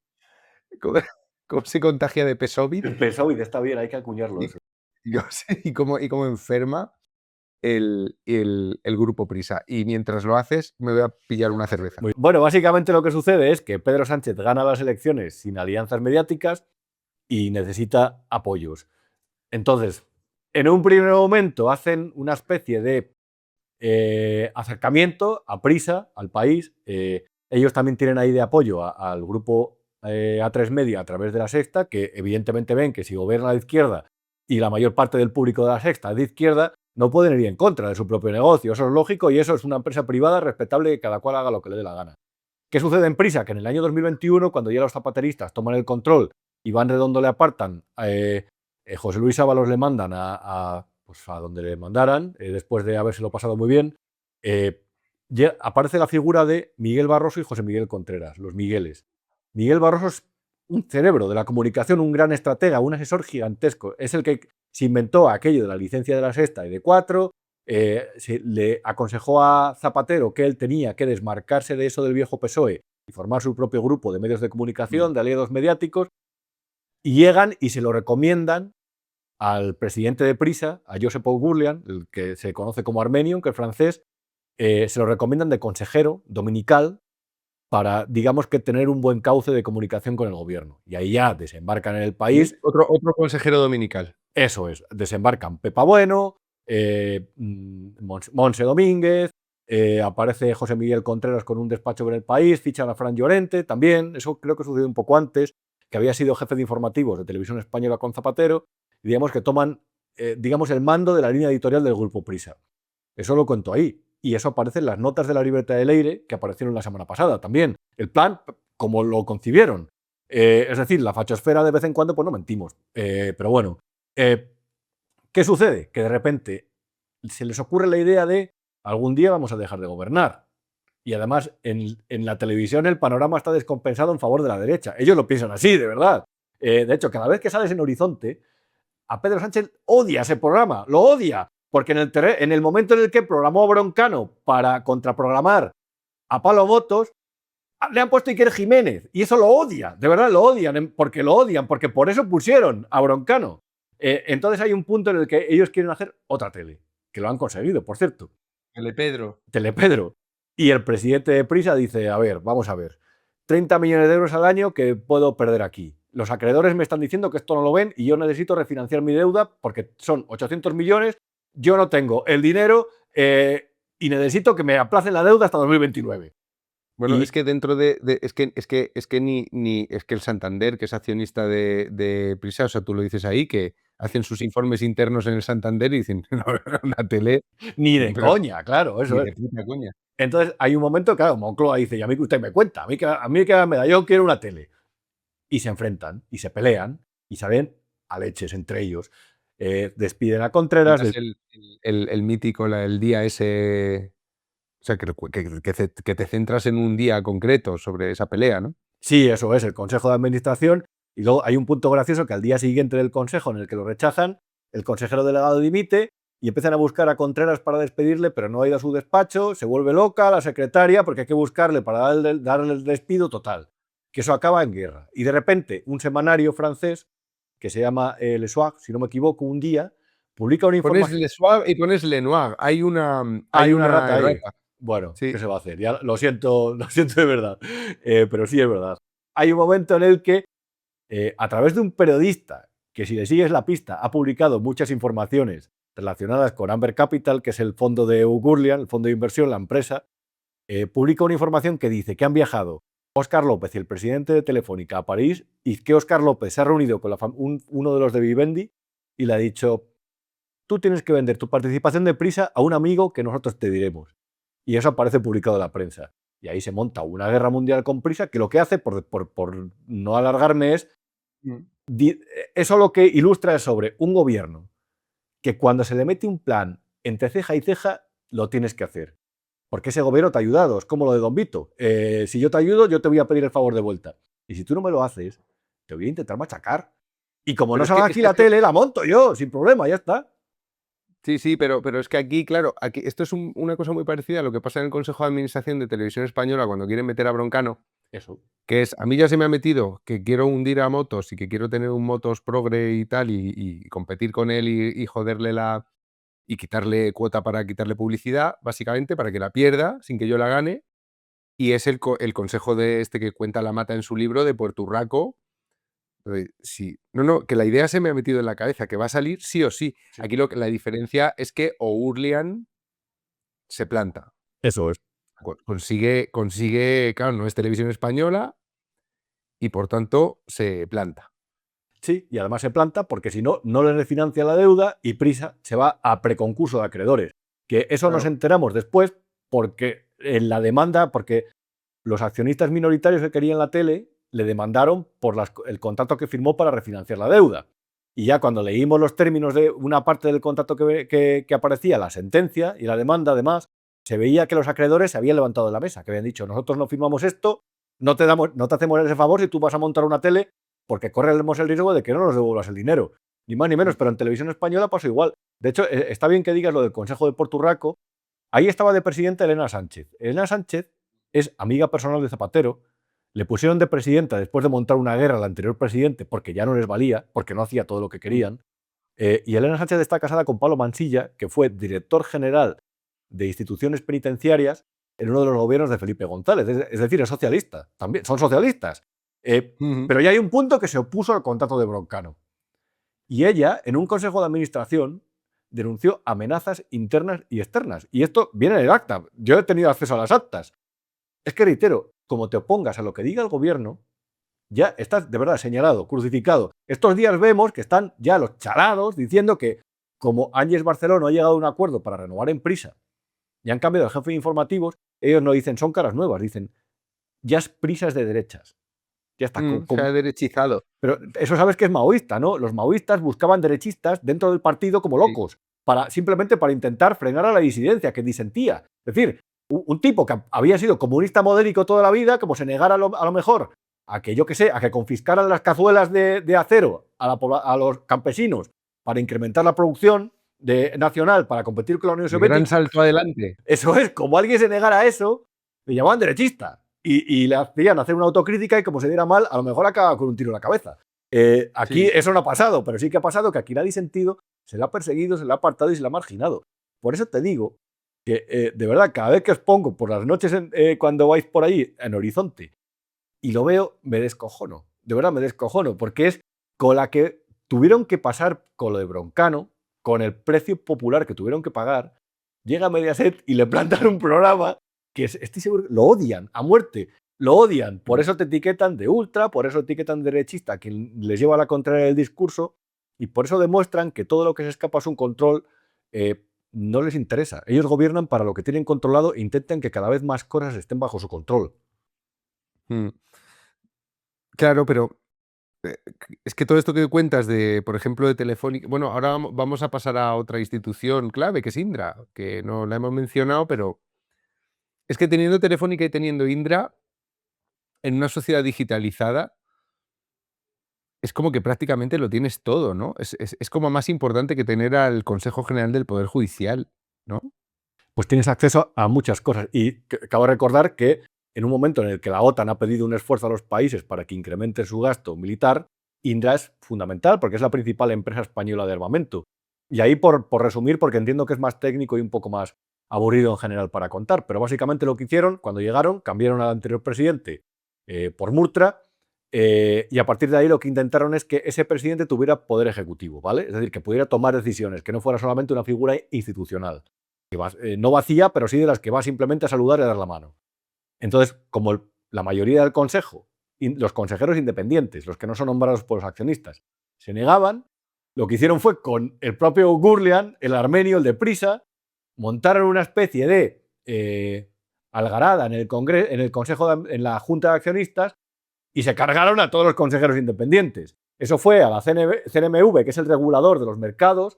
¿Cómo se contagia de PSOVID? El PSOE está bien, hay que acuñarlo. Eso. Yo sé, y cómo enferma el grupo Prisa. Y mientras lo haces, me voy a pillar una cerveza. Bueno, básicamente lo que sucede es que Pedro Sánchez gana las elecciones sin alianzas mediáticas y necesita apoyos. Entonces, en un primer momento hacen una especie de acercamiento a Prisa, al país. Ellos también tienen ahí de apoyo al grupo A3 Media a través de La Sexta, que evidentemente ven que si gobierna la izquierda y la mayor parte del público de La Sexta es de izquierda, no pueden ir en contra de su propio negocio. Eso es lógico y eso es una empresa privada respetable, que cada cual haga lo que le dé la gana. ¿Qué sucede en Prisa? Que en el año 2021, cuando ya los zapateristas toman el control, Iván Redondo le apartan, José Luis Ábalos le mandan a donde le mandaran, después de habérselo pasado muy bien, ya aparece la figura de Miguel Barroso y José Miguel Contreras, los Migueles. Miguel Barroso es un cerebro de la comunicación, un gran estratega, un asesor gigantesco. Es el que se inventó aquello de la licencia de La Sexta y de 4, le aconsejó a Zapatero que él tenía que desmarcarse de eso del viejo PSOE y formar su propio grupo de medios de comunicación, de aliados mediáticos, y llegan y se lo recomiendan al presidente de Prisa, a Josep Burlian, el que se conoce como Armenium, que es francés, se lo recomiendan de consejero dominical para, digamos, que tener un buen cauce de comunicación con el gobierno. Y ahí ya desembarcan en el país. Otro consejero dominical. Eso es, desembarcan Pepa Bueno, Monse Domínguez, aparece José Miguel Contreras con un despacho en El País, fichan a Fran Llorente, también, eso creo que sucedió un poco antes, que había sido jefe de informativos de Televisión Española con Zapatero, y digamos que toman, digamos, el mando de la línea editorial del Grupo Prisa. Eso lo cuento ahí. Y eso aparece en las notas de la libreta de Leire, que aparecieron la semana pasada también. El plan, como lo concibieron. Es decir, la fachosfera de vez en cuando, pues no mentimos. Pero bueno, ¿qué sucede? Que de repente se les ocurre la idea de algún día vamos a dejar de gobernar. Y además, en la televisión el panorama está descompensado en favor de la derecha. Ellos lo piensan así, de verdad. De hecho, cada vez que sales en Horizonte, a Pedro Sánchez odia ese programa, lo odia. Porque en el momento en el que programó Broncano para contraprogramar a Pablo Motos, le han puesto Iker Jiménez. Y eso lo odia, de verdad lo odian, porque por eso pusieron a Broncano. Entonces hay un punto en el que ellos quieren hacer otra tele, que lo han conseguido, por cierto. Telepedro. Telepedro. Y el presidente de Prisa dice, a ver, vamos a ver, 30 millones de euros al año que puedo perder aquí. Los acreedores me están diciendo que esto no lo ven y yo necesito refinanciar mi deuda porque son 800 millones, yo no tengo el dinero y necesito que me aplacen la deuda hasta 2029. Bueno, Y- es que dentro es que el Santander, que es accionista de Prisa, o sea, tú lo dices ahí, que hacen sus informes internos en el Santander y dicen, no, una tele, Ni de pero coña, claro, ni eso de es. puta coña. Entonces hay un momento, claro, Moncloa dice, y a mí que usted me cuenta, a mí que me da, yo quiero una tele. Y se enfrentan, y se pelean, y salen a leches entre ellos. Despiden a Contreras. Cuentas el mítico, el día ese, o sea, que te centras en un día concreto sobre esa pelea, ¿no? Sí, eso es, el Consejo de Administración. Y luego hay un punto gracioso que al día siguiente del Consejo en el que lo rechazan, el consejero delegado dimite y empiezan a buscar a Contreras para despedirle, pero no ha ido a su despacho, se vuelve loca la secretaria porque hay que buscarle para darle el despido total. Que eso acaba en guerra. Y de repente, un semanario francés que se llama Le Soir, si no me equivoco, un día, publica una Pones información. Le Soir y pones Le Noir. Hay una Rata ahí. errata. Bueno, Sí. ¿qué se va a hacer? Ya, lo siento de verdad. Pero sí es verdad. Hay un momento en el que, a través de un periodista, que si le sigues la pista, ha publicado muchas informaciones relacionadas con Amber Capital, que es el fondo de Hugh Gurlian, el fondo de inversión, la empresa, publica una información que dice que han viajado Óscar López y el presidente de Telefónica a París y que Óscar López se ha reunido con uno de los de Vivendi y le ha dicho, tú tienes que vender tu participación de Prisa a un amigo que nosotros te diremos. Y eso aparece publicado en la prensa. Y ahí se monta una guerra mundial con Prisa que lo que hace, por no alargarme, es... Eso lo que ilustra es sobre un gobierno que cuando se le mete un plan entre ceja y ceja, lo tienes que hacer. Porque ese gobierno te ha ayudado, es como lo de Don Vito. Si yo te ayudo, yo te voy a pedir el favor de vuelta. Y si tú no me lo haces, te voy a intentar machacar. Y como Pero no es salga que- aquí es la que- tele, la monto yo, sin problema, ya está. Sí, pero es que aquí, claro, esto es una cosa muy parecida a lo que pasa en el Consejo de Administración de Televisión Española cuando quieren meter a Broncano, Eso. que es, a mí ya se me ha metido que quiero hundir a Motos y que quiero tener un Motos progre y tal, y competir con él y joderle y quitarle cuota para quitarle publicidad, básicamente, para que la pierda sin que yo la gane. Y es el consejo de este que cuenta La Mata en su libro de Puerto Urraco. Sí, no, que la idea se me ha metido en la cabeza, que va a salir sí o sí. Sí. Aquí la diferencia es que O'Urlian se planta. Eso es. Consigue, claro, no es Televisión Española y por tanto se planta. Sí, y además se planta porque si no, no le refinancia la deuda y Prisa se va a preconcurso de acreedores. Que eso Claro. nos enteramos después porque en la demanda, porque los accionistas minoritarios que querían la tele le demandaron por el contrato que firmó para refinanciar la deuda. Y ya cuando leímos los términos de una parte del contrato que aparecía, la sentencia y la demanda, además, se veía que los acreedores se habían levantado de la mesa, que habían dicho, nosotros no firmamos esto, no te hacemos ese favor si tú vas a montar una tele porque corremos el riesgo de que no nos devuelvas el dinero. Ni más ni menos, pero en Televisión Española pasó igual. De hecho, está bien que digas lo del Consejo de Puerto Urraco. Ahí estaba de presidenta Elena Sánchez. Elena Sánchez es amiga personal de Zapatero. Le pusieron de presidenta después de montar una guerra al anterior presidente porque ya no les valía, porque no hacía todo lo que querían. Y Elena Sánchez está casada con Pablo Mansilla, que fue director general de instituciones penitenciarias en uno de los gobiernos de Felipe González. Es decir, es socialista. También son socialistas. Pero ya hay un punto que se opuso al contrato de Broncano. Y ella, en un consejo de administración, denunció amenazas internas y externas. Y esto viene en el acta. Yo he tenido acceso a las actas. Es que reitero, como te opongas a lo que diga el gobierno, ya estás de verdad señalado, crucificado. Estos días vemos que están ya los chalados diciendo que como Ángels Barceló no ha llegado a un acuerdo para renovar Emprisa y han cambiado el jefe de informativos, ellos no dicen son caras nuevas, dicen ya es Prisas de derechas. Ya está. Se ha derechizado. Pero eso sabes que es maoísta, ¿no? Los maoístas buscaban derechistas dentro del partido como locos, simplemente para intentar frenar a la disidencia que disentía. Es decir, un tipo que había sido comunista modélico toda la vida, como se negara a lo mejor a que, yo qué sé, a que confiscaran las cazuelas de acero a los campesinos para incrementar la producción nacional para competir con la Unión Soviética. Gran salto adelante. Eso es, como alguien se negara a eso, le llamaban derechista. Y le hacían hacer una autocrítica y como se diera mal, a lo mejor acaba con un tiro en la cabeza. Aquí eso no ha pasado, pero sí que ha pasado que aquí la disentido, se le ha perseguido, se le ha apartado y se le ha marginado. Por eso te digo que, de verdad, cada vez que os pongo por las noches cuando vais por ahí en Horizonte y lo veo, me descojono. De verdad me descojono, porque es con la que tuvieron que pasar con lo de Broncano, con el precio popular que tuvieron que pagar, llega Mediaset y le plantan un programa que estoy seguro lo odian a muerte, lo odian. Por eso te etiquetan de ultra, por eso etiquetan de derechista, quien les lleva a la contraria del discurso, y por eso demuestran que todo lo que se escapa a su control no les interesa. Ellos gobiernan para lo que tienen controlado e intentan que cada vez más cosas estén bajo su control. Claro, pero es que todo esto que cuentas de, por ejemplo, de Telefónica... Bueno, ahora vamos a pasar a otra institución clave, que es Indra, que no la hemos mencionado, pero es que teniendo Telefónica y teniendo Indra en una sociedad digitalizada, es como que prácticamente lo tienes todo, ¿no? Es como más importante que tener al Consejo General del Poder Judicial, ¿no? Pues tienes acceso a muchas cosas. Y acabo de recordar que en un momento en el que la OTAN ha pedido un esfuerzo a los países para que incrementen su gasto militar, Indra es fundamental porque es la principal empresa española de armamento. Y ahí, por resumir, porque entiendo que es más técnico y un poco más aburrido en general para contar, pero básicamente lo que hicieron, cuando llegaron, cambiaron al anterior presidente por Murtra, y a partir de ahí lo que intentaron es que ese presidente tuviera poder ejecutivo, ¿vale? Es decir, que pudiera tomar decisiones, que no fuera solamente una figura institucional. No vacía, pero sí de las que va simplemente a saludar y a dar la mano. Entonces, como la mayoría del consejo, los consejeros independientes, los que no son nombrados por los accionistas, se negaban, lo que hicieron fue con el propio Gurlian, el armenio, el de Prisa, montaron una especie de algarada en el consejo, en la junta de accionistas, y se cargaron a todos los consejeros independientes. Eso fue a la CNMV, que es el regulador de los mercados,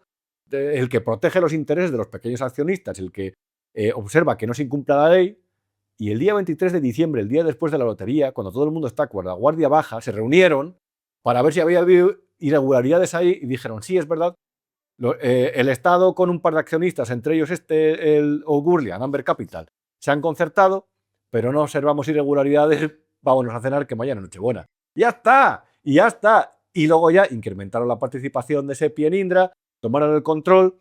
el que protege los intereses de los pequeños accionistas, el que observa que no se incumpla la ley. Y el día 23 de diciembre, el día después de la lotería, cuando todo el mundo está con la guardia baja, se reunieron para ver si había habido irregularidades ahí y dijeron, sí, es verdad, el Estado con un par de accionistas, entre ellos el Gurlian, Amber Capital, se han concertado, pero no observamos irregularidades, vámonos a cenar que mañana es Nochebuena. ¡Ya está! Y ya está. Y luego ya incrementaron la participación de SEPI en Indra, tomaron el control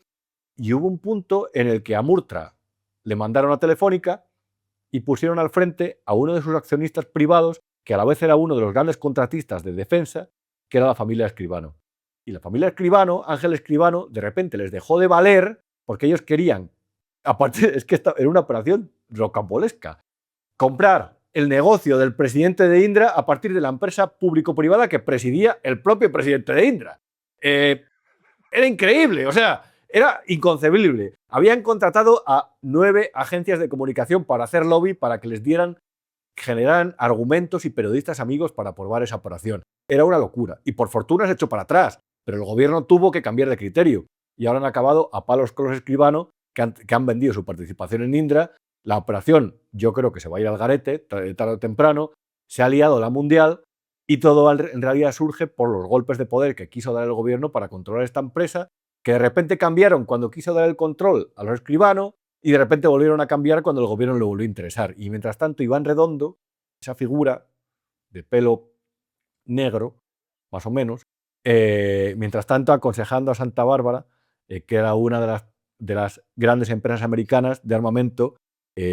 y hubo un punto en el que a Murtra le mandaron a Telefónica y pusieron al frente a uno de sus accionistas privados, que a la vez era uno de los grandes contratistas de defensa, que era la familia Escribano. Y la familia Escribano, Ángel Escribano, de repente les dejó de valer porque ellos querían, aparte, es que era una operación rocambolesca, comprar el negocio del presidente de Indra a partir de la empresa público-privada que presidía el propio presidente de Indra. Era increíble, o sea, era inconcebible. Habían contratado a 9 agencias de comunicación para hacer lobby, para que les generaran argumentos y periodistas amigos para aprobar esa operación. Era una locura. Y por fortuna se echó para atrás, pero el gobierno tuvo que cambiar de criterio. Y ahora han acabado a palos con los Escribano, que han vendido su participación en Indra. La operación, yo creo que se va a ir al garete, tarde o temprano. Se ha liado la mundial y todo en realidad surge por los golpes de poder que quiso dar el gobierno para controlar esta empresa, que de repente cambiaron cuando quiso dar el control a los Escribano y de repente volvieron a cambiar cuando el gobierno le volvió a interesar. Y mientras tanto, Iván Redondo, esa figura de pelo negro, más o menos, mientras tanto aconsejando a Santa Bárbara, que era una de las grandes empresas americanas de armamento,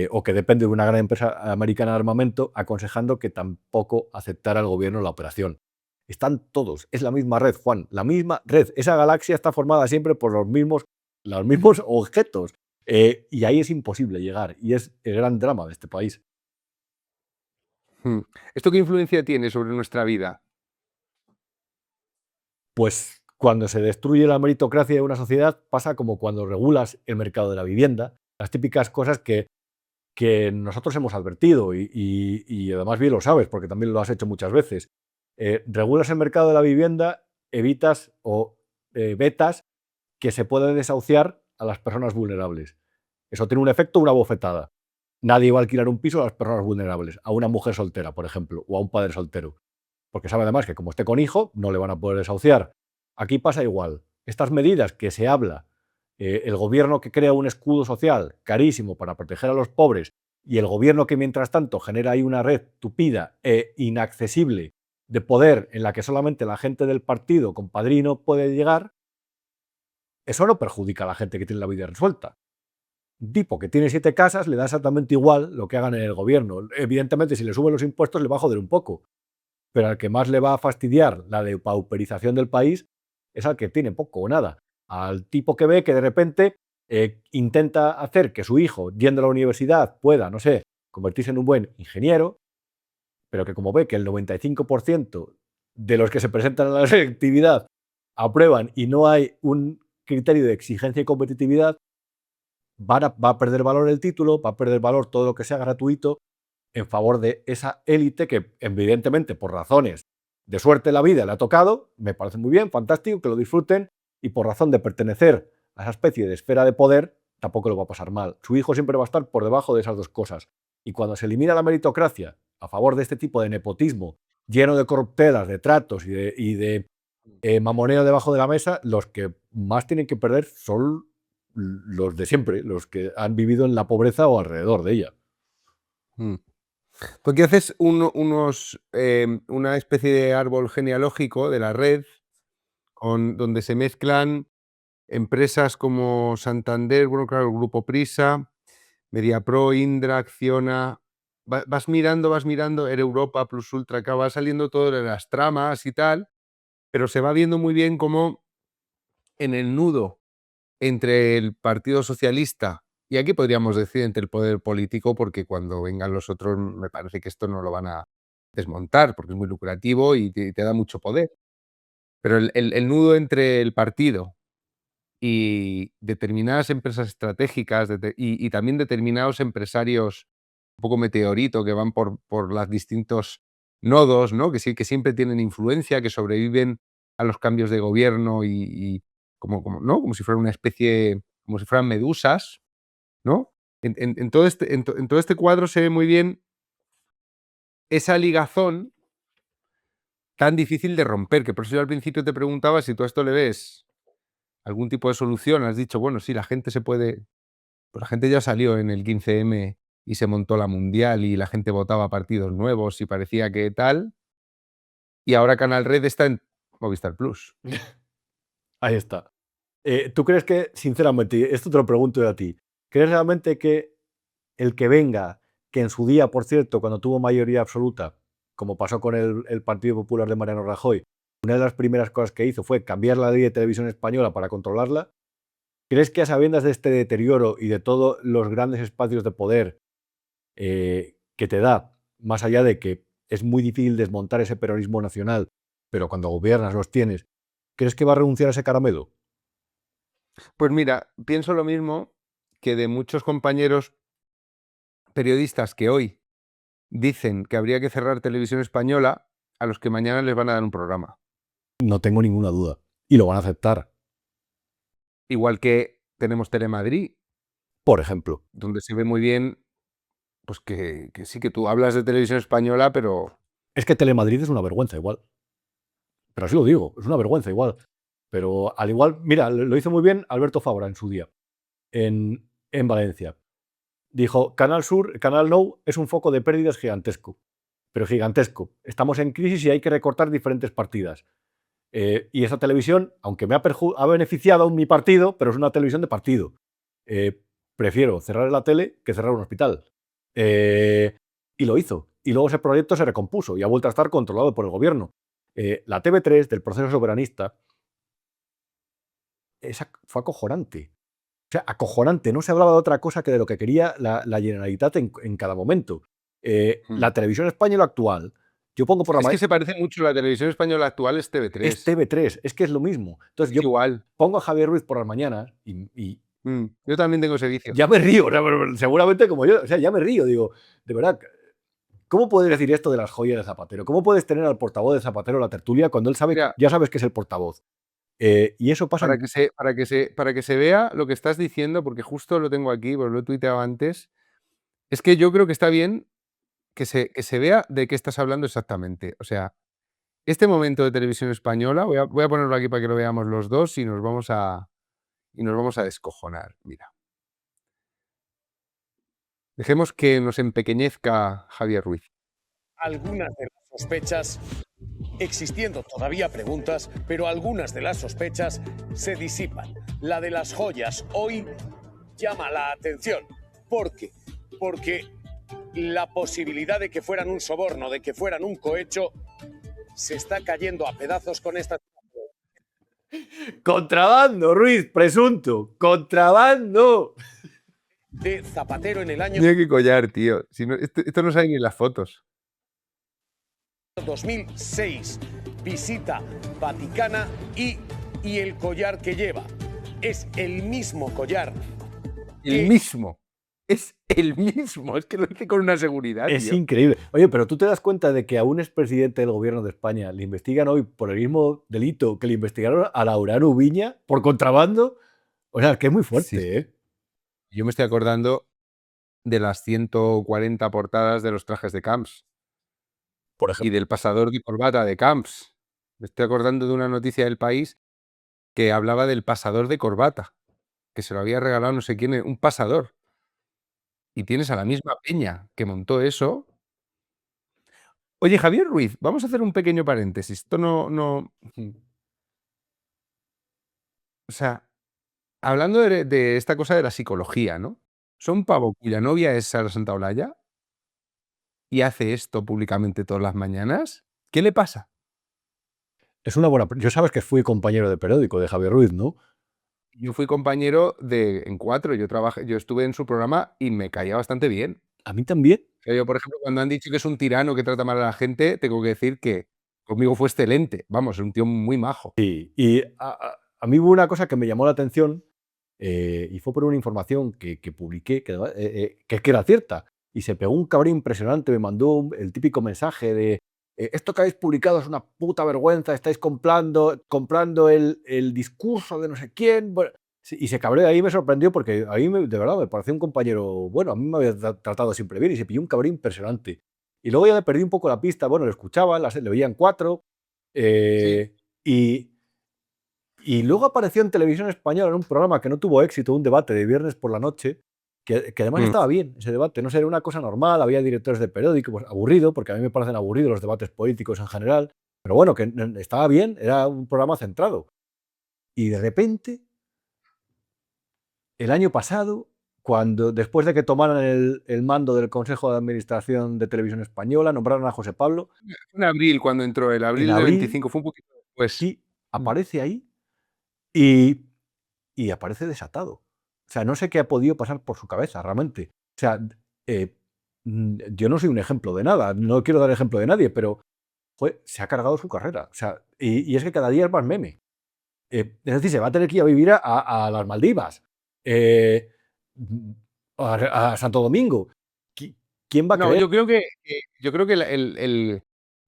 o que depende de una gran empresa americana de armamento, aconsejando que tampoco aceptara el gobierno la operación. Están todos, es la misma red, Juan, la misma red. Esa galaxia está formada siempre por los mismos los mismos objetos. Y ahí es imposible llegar. Y es el gran drama de este país. ¿Esto qué influencia tiene sobre nuestra vida? Pues cuando se destruye la meritocracia de una sociedad pasa como cuando regulas el mercado de la vivienda. Las típicas cosas que nosotros hemos advertido y además bien lo sabes porque también lo has hecho muchas veces. Regulas el mercado de la vivienda, evitas o vetas que se pueda desahuciar a las personas vulnerables. Eso tiene un efecto, una bofetada. Nadie va a alquilar un piso a las personas vulnerables, a una mujer soltera, por ejemplo, o a un padre soltero, porque sabe además que como esté con hijo, no le van a poder desahuciar. Aquí pasa igual. Estas medidas que se habla, el gobierno que crea un escudo social carísimo para proteger a los pobres y el gobierno que mientras tanto genera ahí una red tupida e inaccesible de poder en la que solamente la gente del partido con padrino puede llegar, eso no perjudica a la gente que tiene la vida resuelta. Un tipo que tiene 7 casas le da exactamente igual lo que hagan en el gobierno. Evidentemente, si le suben los impuestos le va a joder un poco, pero al que más le va a fastidiar la depauperización del país es al que tiene poco o nada. Al tipo que ve que de repente intenta hacer que su hijo, yendo a la universidad, pueda, no sé, convertirse en un buen ingeniero, pero que como ve que el 95% de los que se presentan a la selectividad aprueban y no hay un criterio de exigencia y competitividad, va a perder valor el título, va a perder valor todo lo que sea gratuito en favor de esa élite que evidentemente por razones de suerte en la vida le ha tocado, me parece muy bien, fantástico, que lo disfruten, y por razón de pertenecer a esa especie de esfera de poder, tampoco lo va a pasar mal. Su hijo siempre va a estar por debajo de esas dos cosas. Y cuando se elimina la meritocracia a favor de este tipo de nepotismo, lleno de corruptelas, de tratos y de mamoneo debajo de la mesa, los que más tienen que perder son los de siempre, los que han vivido en la pobreza o alrededor de ella. Mm. Tú aquí haces una especie de árbol genealógico de la red, donde se mezclan empresas como Santander, bueno, claro, el Grupo Prisa, Mediapro, Indra, Acciona. Vas mirando, Air Europa, Plus Ultra, acá va saliendo todo de las tramas y tal, pero se va viendo muy bien cómo en el nudo entre el Partido Socialista y aquí podríamos decir entre el poder político, porque cuando vengan los otros me parece que esto no lo van a desmontar, porque es muy lucrativo y te da mucho poder. Pero el nudo entre el partido y determinadas empresas estratégicas y también determinados empresarios un poco meteorito que van por los distintos nodos, ¿no? Que siempre tienen influencia, que sobreviven a los cambios de gobierno y ¿no? Como si fuera una especie, como si fueran medusas, ¿no? En todo este cuadro se ve muy bien esa ligazón tan difícil de romper, que por eso yo al principio te preguntaba si tú a esto le ves algún tipo de solución. Has dicho, bueno, sí, la gente se puede. Pues la gente ya salió en el 15M y se montó la mundial y la gente votaba partidos nuevos y parecía que tal. Y ahora Canal Red está en Movistar Plus. Ahí está. ¿Tú crees que, sinceramente, esto te lo pregunto yo a ti, crees realmente que el que venga, que en su día, por cierto, cuando tuvo mayoría absoluta, como pasó con el Partido Popular de Mariano Rajoy, una de las primeras cosas que hizo fue cambiar la ley de televisión española para controlarla? ¿Crees que a sabiendas de este deterioro y de todos los grandes espacios de poder que te da, más allá de que es muy difícil desmontar ese peronismo nacional, pero cuando gobiernas los tienes, crees que va a renunciar a ese caramelo? Pues mira, pienso lo mismo que de muchos compañeros periodistas que hoy dicen que habría que cerrar Televisión Española, a los que mañana les van a dar un programa. No tengo ninguna duda. Y lo van a aceptar, Igual que tenemos Telemadrid, por ejemplo. donde se ve muy bien, pues que sí que tú hablas de Televisión Española, pero Es que Telemadrid es una vergüenza igual. Pero así lo digo, es una vergüenza igual. Pero al igual, mira, lo hizo muy bien Alberto Fabra en su día, en Valencia. Dijo, Canal Sur, Canal Nou es un foco de pérdidas gigantesco, pero gigantesco. Estamos en crisis y hay que recortar diferentes partidas. Y esa televisión, aunque ha beneficiado a mi partido, pero es una televisión de partido. Prefiero cerrar la tele que cerrar un hospital. Y lo hizo. Y luego ese proyecto se recompuso y ha vuelto a estar controlado por el gobierno. La TV3 del proceso soberanista fue acojonante. sea, acojonante. No se hablaba de otra cosa que de lo que quería la Generalitat en cada momento. La televisión española actual, yo pongo por la Es que mañana, se parece mucho, la televisión española actual es es TV3. TV3, es que es lo mismo. Entonces yo Igual. pongo a Javier Ruiz por las mañanas y Yo también tengo ese vicio. ya me río, o sea, seguramente como yo, o sea, ya me río, digo, de verdad, ¿cómo puedes decir esto de las joyas de Zapatero? ¿Cómo puedes tener al portavoz de Zapatero en la tertulia cuando él sabe, Mira, ya sabes que es el portavoz? Y eso pasa para que se vea lo que estás diciendo, porque justo lo tengo aquí, pues lo he tuiteado antes, es que yo creo que está bien que se vea de qué estás hablando exactamente. O sea, este momento de televisión española, voy a ponerlo aquí para que lo veamos los dos y nos vamos a descojonar. Mira. Dejemos que nos empequeñezca Javier Ruiz. Algunas de las sospechas, existiendo todavía preguntas, pero algunas de las sospechas se disipan. La de las joyas hoy llama la atención. ¿Por qué? Porque la posibilidad de que fueran un soborno, de que fueran un cohecho, se está cayendo a pedazos con esta... contrabando, Ruiz, presunto, contrabando. de Zapatero en el año Mira qué collar, tío. Si no, esto no sale ni en las fotos. 2006. Visita Vaticana y el collar que lleva es el mismo collar. El mismo. Es el mismo. Es que lo dice con una seguridad, Es tío. increíble. Oye, pero tú te das cuenta de que a un expresidente del gobierno de España le investigan hoy por el mismo delito que le investigaron a Laurent Ubiña por contrabando. O sea, que es muy fuerte, Sí. ¿eh? Yo me estoy acordando de las 140 portadas de los trajes de Camps Por y ejemplo. del pasador de corbata de Camps. Me estoy acordando de una noticia del País que hablaba del pasador de corbata, que se lo había regalado no sé quién, un pasador. Y tienes a la misma peña que montó eso. Oye, Javier Ruiz, vamos a hacer un pequeño paréntesis. Esto no. O sea, hablando de esta cosa de la psicología, ¿no? Son pavo cuya novia es Sara Santaolalla y hace esto públicamente todas las mañanas. ¿Qué le pasa? Es una buena. Yo sabes que fui compañero de periódico de Javier Ruiz, ¿no? Yo fui compañero en Cuatro, yo estuve en su programa y me caía bastante bien. A mí también. O sea, yo, por ejemplo, cuando han dicho que es un tirano que trata mal a la gente, tengo que decir que conmigo fue excelente. Vamos, es un tío muy majo. Y a mí hubo una cosa que me llamó la atención y fue por una información que publiqué que era cierta. Y se pegó un cabrón impresionante, me mandó el típico mensaje de esto que habéis publicado es una puta vergüenza, estáis comprando el discurso de no sé quién. Bueno, sí, y se cabreó ahí y me sorprendió porque a mí de verdad me pareció un compañero, bueno, a mí me había tratado siempre bien y se pilló un cabrón impresionante. Y luego ya le perdí un poco la pista, bueno, lo escuchaba, le veían Cuatro. Sí. Y luego apareció en televisión española en un programa que no tuvo éxito, un debate de viernes por la noche, que además estaba bien ese debate, no sé, era una cosa normal, había directores de periódico, pues aburrido, porque a mí me parecen aburridos los debates políticos en general, pero bueno, que estaba bien, era un programa centrado. Y de repente, el año pasado, cuando después de que tomaran el mando del Consejo de Administración de Televisión Española, nombraron a José Pablo, En abril, cuando entró, el en abril del abril, 25, fue un poquito después. sí, aparece ahí y aparece desatado. O sea, no sé qué ha podido pasar por su cabeza, realmente. O sea, yo no soy un ejemplo de nada, no quiero dar ejemplo de nadie, pero joder, se ha cargado su carrera. O sea, y es que cada día es más meme. Es decir, se va a tener que ir a vivir a las Maldivas, a Santo Domingo. ¿Quién va a No, creer? yo creo que el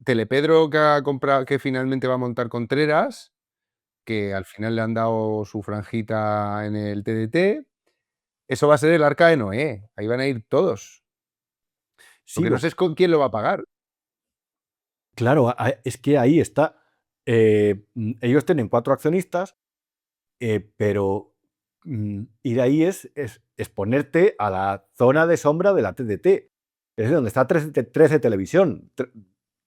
Telepedro que ha comprado, que finalmente va a montar Contreras, que al final le han dado su franjita en el TDT, eso va a ser el Arca de Noé. Ahí van a ir todos. Lo Sí, que no sé es con quién lo va a pagar. claro, es que ahí está. Ellos tienen 4 accionistas, pero ir ahí es exponerte a la zona de sombra de la TDT. Es decir, donde está 13 Televisión,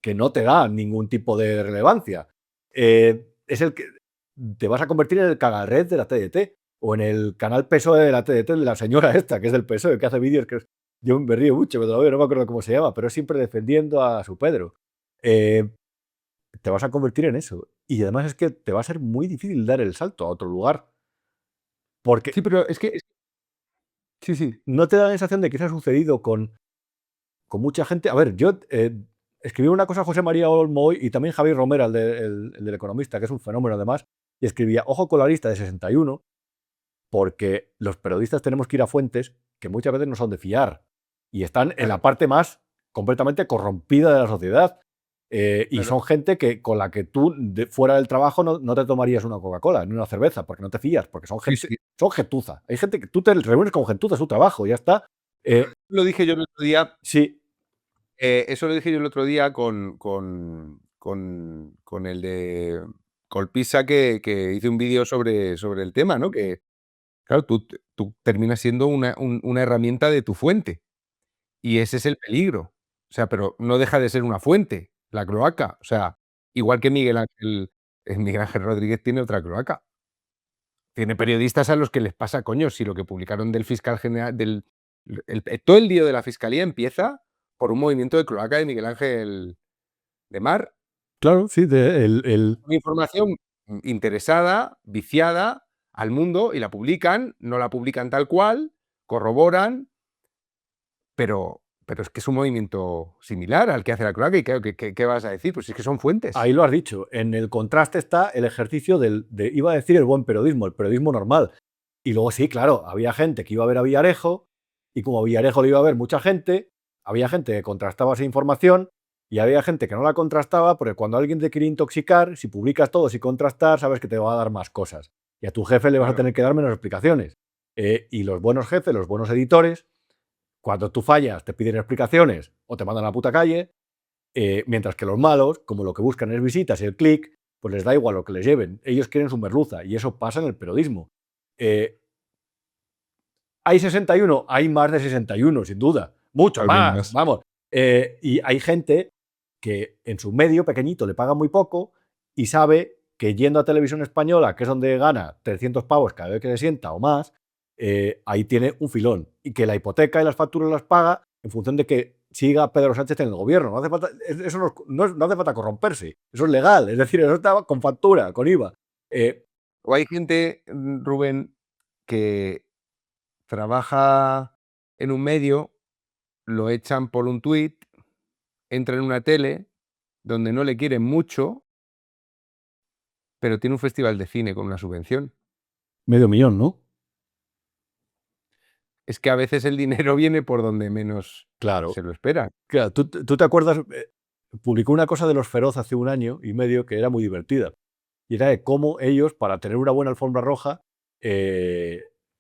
que no te da ningún tipo de relevancia. Es el que te vas a convertir en el cagarret de la TDT o en el canal PSOE de la TDT de la señora esta, que es del PSOE, que hace vídeos que yo me río mucho, pero todavía no me acuerdo cómo se llama, pero siempre defendiendo a su Pedro. Te vas a convertir en eso. Y además es que te va a ser muy difícil dar el salto a otro lugar. Porque Sí, pero es que Sí, sí. ¿No te da la sensación de que eso ha sucedido con mucha gente? A ver, yo escribí una cosa a José María Olmo hoy y también Javier Romera, el del Economista, que es un fenómeno además, y escribía, ojo con la lista de 61, porque los periodistas tenemos que ir a fuentes que muchas veces no son de fiar y están en la Claro. parte más completamente corrompida de la sociedad. Y Claro. son gente con la que tú, fuera del trabajo, no te tomarías una Coca-Cola ni una cerveza, porque no te fías, porque son Sí, gente, sí. son gentuza. Hay gente que tú te reúnes con gentuza, es su trabajo, ya está. Lo dije yo el otro día, Sí, eso lo dije yo el otro día con el de Colpisa que hice un vídeo sobre el tema, ¿no? Que, claro, tú terminas siendo una herramienta de tu fuente, y ese es el peligro. O sea, pero no deja de ser una fuente, la cloaca. O sea, igual que Miguel Ángel Rodríguez tiene otra cloaca. Tiene periodistas a los que les pasa, coño, si lo que publicaron del fiscal general todo el lío de la fiscalía empieza por un movimiento de cloaca de Miguel Ángel de Mar. claro, sí. Una información, interesada, viciada al mundo y la publican, no la publican tal cual, corroboran, pero es que es un movimiento similar al que hace la cloaca y claro, ¿qué vas a decir? Pues es que son fuentes. Ahí lo has dicho. En el contraste está el ejercicio iba a decir el buen periodismo, el periodismo normal. Y luego sí, claro, había gente que iba a ver a Villarejo y como a Villarejo le iba a ver mucha gente, había gente que contrastaba esa información y había gente que no la contrastaba porque cuando alguien te quiere intoxicar, si publicas todo sin contrastar, sabes que te va a dar más cosas. Y a tu jefe le vas a Claro. tener que dar menos explicaciones. Y los buenos jefes, los buenos editores, cuando tú fallas, te piden explicaciones o te mandan a la puta calle. Mientras que los malos, como lo que buscan es visitas y el clic, pues les da igual lo que les lleven. Ellos quieren su merluza y eso pasa en el periodismo. Eh, ¿Hay 61? Hay más de 61, sin duda. Mucho Tal vez más, más. vamos. Y hay gente que en su medio pequeñito le paga muy poco y sabe que yendo a Televisión Española, que es donde gana 300 pavos cada vez que se sienta o más, ahí tiene un filón. Y que la hipoteca y las facturas las paga en función de que siga Pedro Sánchez en el gobierno. No hace falta, eso no hace falta corromperse. Eso es legal. Es decir, eso está con factura, con IVA. O hay gente, Rubén, que trabaja en un medio, lo echan por un tuit, entra en una tele donde no le quieren mucho, pero tiene un festival de cine con una subvención. Medio millón, ¿no? Es que a veces el dinero viene por donde menos Claro. se lo espera. Claro, ¿tú te acuerdas? Publicó una cosa de los Feroz hace un año y medio que era muy divertida. Y era de cómo ellos, para tener una buena alfombra roja,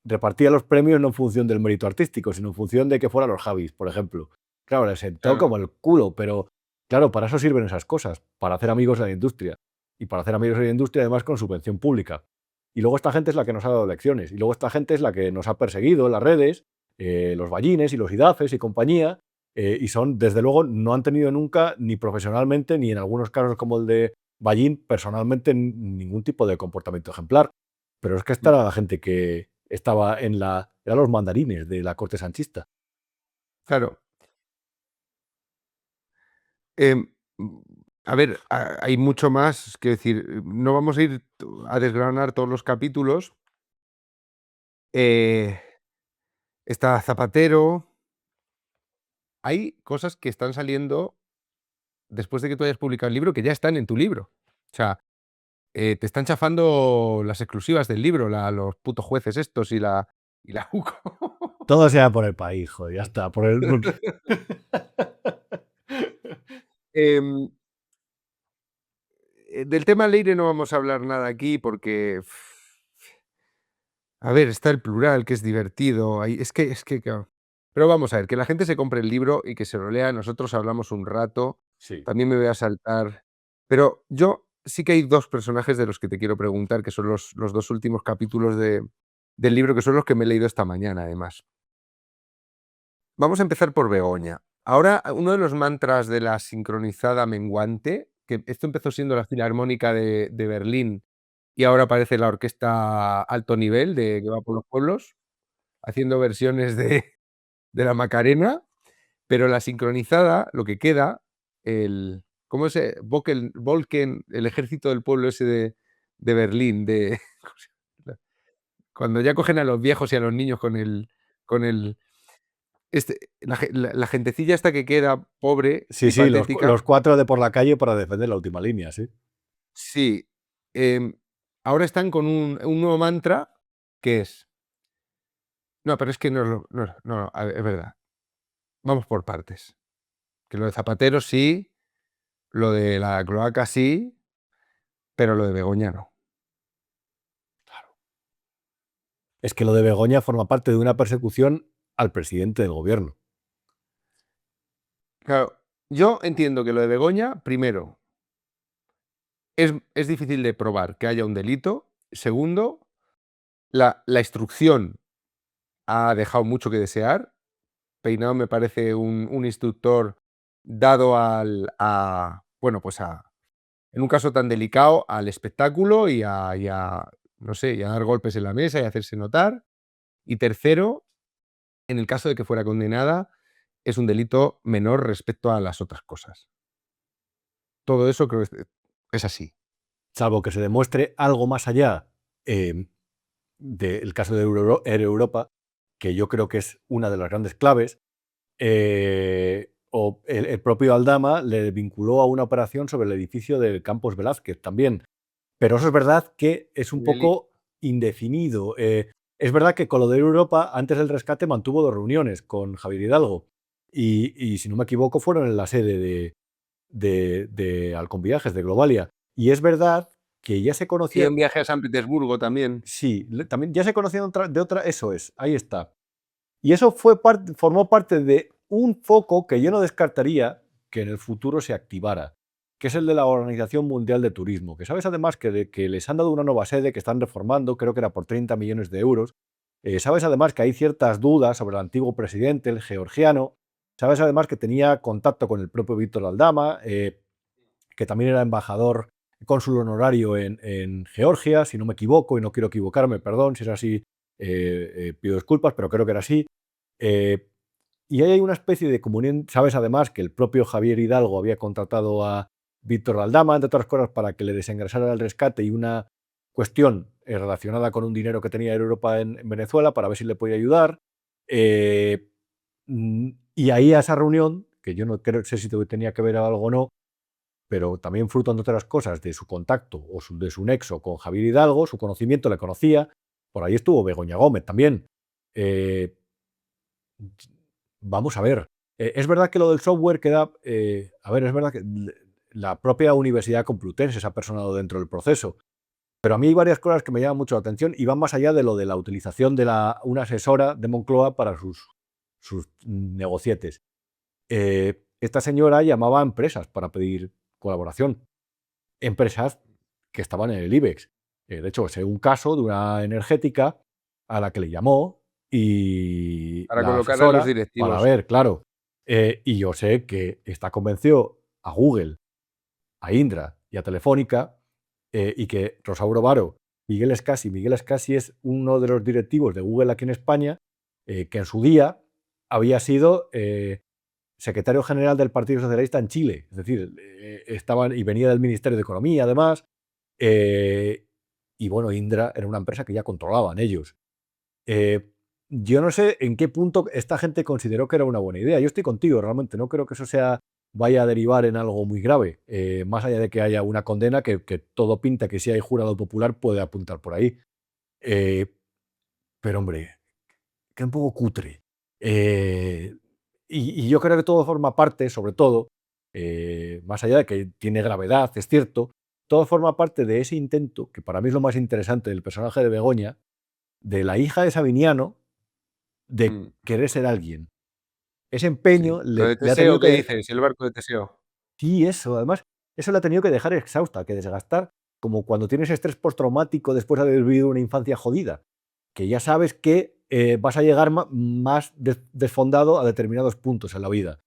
repartían los premios no en función del mérito artístico, sino en función de que fueran los Javis, por ejemplo. Claro, les sentó Claro. como el culo, pero claro, para eso sirven esas cosas, para hacer amigos en la industria. Y para hacer amigos en la industria, además, con subvención pública. Y luego esta gente es la que nos ha dado lecciones. Y luego esta gente es la que nos ha perseguido en las redes, los Ballines y los Idafes y compañía. Y son, desde luego, no han tenido nunca, ni profesionalmente, ni en algunos casos como el de Ballín, personalmente, ningún tipo de comportamiento ejemplar. Pero es que esta Mm, era la gente que estaba eran los mandarines de la corte sanchista. claro. Em, mm, a ver, hay mucho más, quiero decir, no vamos a ir a desgranar todos los capítulos. Eh, Está Zapatero. Hay cosas que están saliendo después de que tú hayas publicado el libro, que ya están en tu libro. O sea, te están chafando las exclusivas del libro, los putos jueces estos y la UCO. Todo sea por el país, joder, ya está. Em, del tema Leire no vamos a hablar nada aquí porque, a ver, está el plural, que es divertido. Es que, claro. Pero vamos a ver, que la gente se compre el libro y que se lo lea. Nosotros hablamos un rato. Sí. También me voy a saltar. Pero yo sí que hay dos personajes de los que te quiero preguntar, que son los dos últimos capítulos del libro, que son los que me he leído esta mañana, además. Vamos a empezar por Begoña. Ahora, uno de los mantras de la sincronizada menguante, que esto empezó siendo la Filarmónica de Berlín y ahora parece la orquesta alto nivel que va por los pueblos, haciendo versiones de la Macarena, pero la sincronizada, lo que queda, ¿cómo es? Volken, el ejército del pueblo ese de Berlín, cuando ya cogen a los viejos y a los niños con el con el... la gentecilla esta que queda pobre Sí, y sí, patética. los 4 de por la calle para defender la última línea, sí. Sí. Ahora están con un nuevo mantra que es... No, pero es que no, a ver, es verdad. Vamos por partes. Que lo de Zapatero sí, lo de la cloaca sí, pero lo de Begoña no. Es que lo de Begoña forma parte de una persecución al presidente del gobierno. Claro, yo entiendo que lo de Begoña, primero, es difícil de probar que haya un delito. Segundo, la instrucción ha dejado mucho que desear. Peinado me parece un instructor dado bueno, pues en un caso tan delicado, al espectáculo y a, no sé, y a dar golpes en la mesa y hacerse notar. Y tercero, en el caso de que fuera condenada, es un delito menor respecto a las otras cosas. Todo eso creo que es así. Salvo que se demuestre algo más allá del caso de Air Europa, que yo creo que es una de las grandes claves, o el propio Aldama le vinculó a una operación sobre el edificio del Campos Velázquez también. Pero eso es verdad que es un poco indefinido. Es verdad que con lo de Europa, antes del rescate, mantuvo 2 reuniones con Javier Hidalgo. Y si no me equivoco, fueron en la sede de Halcón Viajes, de Globalia. Y es verdad que ya se Y conocían. un viaje a San Petersburgo también. Sí, también ya se conocían de otra. Eso es, ahí está. Y eso formó parte de un foco que yo no descartaría que en el futuro se activara, que es el de la Organización Mundial de Turismo, que sabes además que les han dado una nueva sede que están reformando, creo que era por 30 millones de euros. Sabes además que hay ciertas dudas sobre el antiguo presidente, el georgiano. Sabes además que tenía contacto con el propio Víctor Aldama, que también era embajador, cónsul honorario en Georgia, si no me equivoco, y no quiero equivocarme, perdón, si es así, pido disculpas, pero creo que era así. Y ahí hay una especie de comunión. Sabes además que el propio Javier Hidalgo había contratado a Víctor Aldama, entre otras cosas, para que le desengrasara el rescate y una cuestión relacionada con un dinero que tenía Europa en Venezuela para ver si le podía ayudar. Y ahí a esa reunión, que yo no sé si tenía que ver algo o no, pero también fruto, entre otras cosas, de su contacto o de su nexo con Javier Hidalgo, su conocimiento, le conocía. Por ahí estuvo Begoña Gómez también. Vamos a ver. Es verdad que lo del software queda... a ver, es verdad que la propia Universidad Complutense se ha personado dentro del proceso. Pero a mí hay varias cosas que me llaman mucho la atención y van más allá de lo de la utilización de una asesora de Moncloa para sus negocietes. Esta señora llamaba a empresas para pedir colaboración. Empresas que estaban en el IBEX. De hecho, sé un caso de una energética a la que le llamó y Para la colocar a los asesora directivos. para ver, claro. Y yo sé que esta convenció a Google, a Indra y a Telefónica, y que Rosauro Varo, Miguel Escasi es uno de los directivos de Google aquí en España, que en su día había sido secretario general del Partido Socialista en Chile. Es decir, y venía del Ministerio de Economía, además. Y bueno, Indra era una empresa que ya controlaban ellos. Yo no sé en qué punto esta gente consideró que era una buena idea. Yo estoy contigo, realmente. No creo que eso vaya a derivar en algo muy grave. Más allá de que haya una condena, que todo pinta que si hay jurado popular puede apuntar por ahí. Pero hombre, que un poco cutre. Y yo creo que todo forma parte, sobre todo, más allá de que tiene gravedad, es cierto, todo forma parte de ese intento, que para mí es lo más interesante del personaje de Begoña, de la hija de Sabiniano, de querer ser alguien. Ese empeño Sí. Lo de le ha tenido Teseo, ¿qué que... dices? El barco de Teseo. Sí, eso, además, eso le ha tenido que dejar exhausta, que desgastar, como cuando tienes estrés postraumático después de haber vivido una infancia jodida, que ya sabes que vas a llegar más desfondado a determinados puntos en la vida.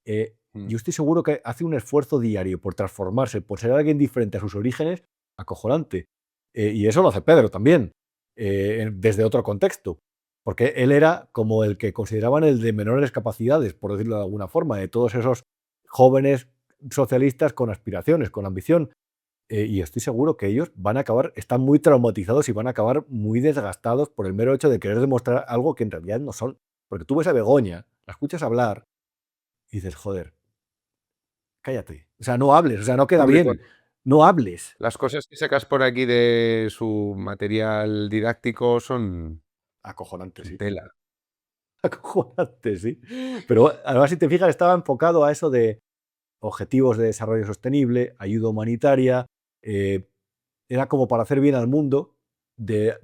Yo estoy seguro que hace un esfuerzo diario por transformarse, por ser alguien diferente a sus orígenes, acojonante. Y eso lo hace Pedro también, desde otro contexto, porque él era como el que consideraban el de menores capacidades, por decirlo de alguna forma, de todos esos jóvenes socialistas con aspiraciones, con ambición. y estoy seguro que ellos van a acabar, están muy traumatizados y van a acabar muy desgastados por el mero hecho de querer demostrar algo que en realidad no son. Porque tú ves a Begoña, la escuchas hablar y dices, joder, cállate. O sea, no hables, o sea, no queda Hombre, bien. No hables. las cosas que sacas por aquí de su material didáctico son Acojonante, sí. tela. Acojonante, sí. Pero además, si te fijas, estaba enfocado a eso de objetivos de desarrollo sostenible, ayuda humanitaria, era como para hacer bien al mundo, del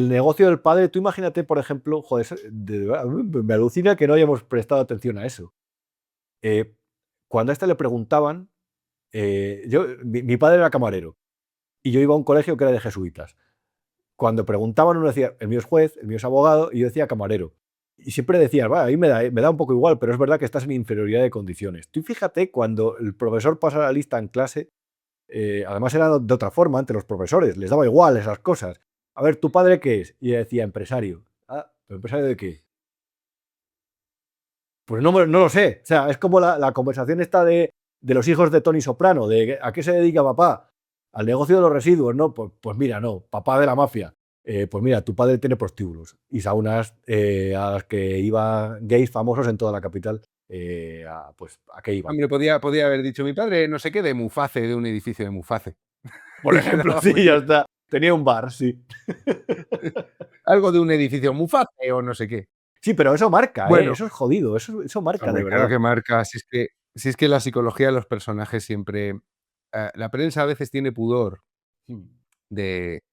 negocio del padre. Tú imagínate, por ejemplo, joder, de verdad, me alucina que no hayamos prestado atención a eso. Cuando a este le preguntaban, mi padre era camarero y yo iba a un colegio que era de jesuitas. Cuando preguntaban, uno decía, el mío es juez, el mío es abogado, y yo decía camarero. Y siempre decía, a mí me da un poco igual, pero es verdad que estás en inferioridad de condiciones. Tú fíjate, cuando el profesor pasa la lista en clase, además era de otra forma ante los profesores, les daba igual esas cosas. A ver, ¿tu padre qué es? Y ella decía, empresario. Ah, ¿pero empresario de qué? Pues no lo sé. O sea, es como la conversación esta de los hijos de Tony Soprano, de ¿a qué se dedica papá? Al negocio de los residuos, ¿no? Pues mira, no, papá de la mafia. Pues mira, tu padre tiene prostíbulos y saunas a las que iban gays famosos en toda la capital. Pues a qué iban. Hombre, podía haber dicho mi padre, no sé qué, de Muface, de un edificio de Muface. Por Y ejemplo, quedaba sí, muy ya bien. está. Tenía un bar, sí. Algo de un edificio Muface o no sé qué. Sí, pero eso marca, Bueno, eso es jodido, eso marca de hombre, claro verdad. que marca. Si es que la psicología de los personajes siempre. La prensa a veces tiene pudor Mm. de,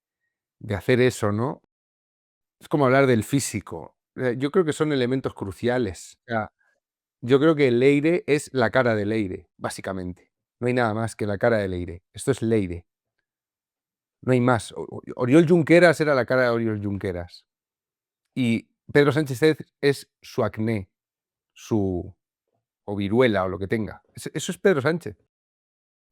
de hacer eso, ¿no? Es como hablar del físico. Yo creo que son elementos cruciales. O sea, yo creo que Leire es la cara de Leire, básicamente. No hay nada más que la cara de Leire. Esto es Leire. No hay más. Oriol Junqueras era la cara de Oriol Junqueras. Y Pedro Sánchez es su acné, su o viruela o lo que tenga. Eso es Pedro Sánchez.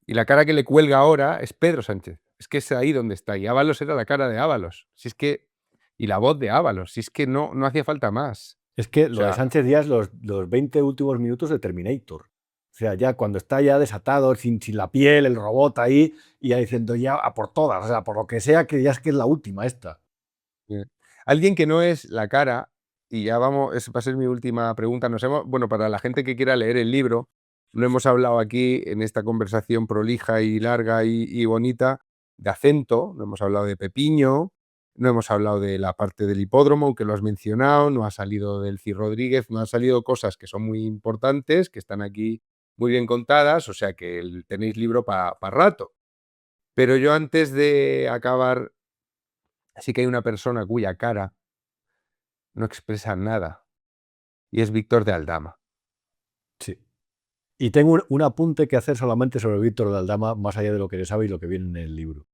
Y la cara que le cuelga ahora es Pedro Sánchez. Es que es ahí donde está. Y Ábalos era la cara de Ábalos. Si es que, y la voz de Ábalos. Si es que no hacía falta más. Es que O lo de sea, Sánchez Díaz, los 20 últimos minutos de Terminator. O sea, ya cuando está ya desatado, sin la piel, el robot ahí, y ya diciendo ya a por todas, o sea, por lo que sea, que ya es que es la última esta. alguien que no es la cara, y ya vamos, va a ser mi última pregunta. Bueno, para la gente que quiera leer el libro, no hemos hablado aquí en esta conversación prolija y larga y bonita de Acento, no hemos hablado de Pepiño, no hemos hablado de la parte del hipódromo, aunque lo has mencionado, no ha salido del Cid Rodríguez, no han salido cosas que son muy importantes, que están aquí muy bien contadas, o sea que tenéis libro para rato. Pero yo antes de acabar, sí que hay una persona cuya cara no expresa nada, y es Víctor de Aldama. Sí. Y tengo un apunte que hacer solamente sobre Víctor de Aldama, más allá de lo que se sabe y lo que viene en el libro.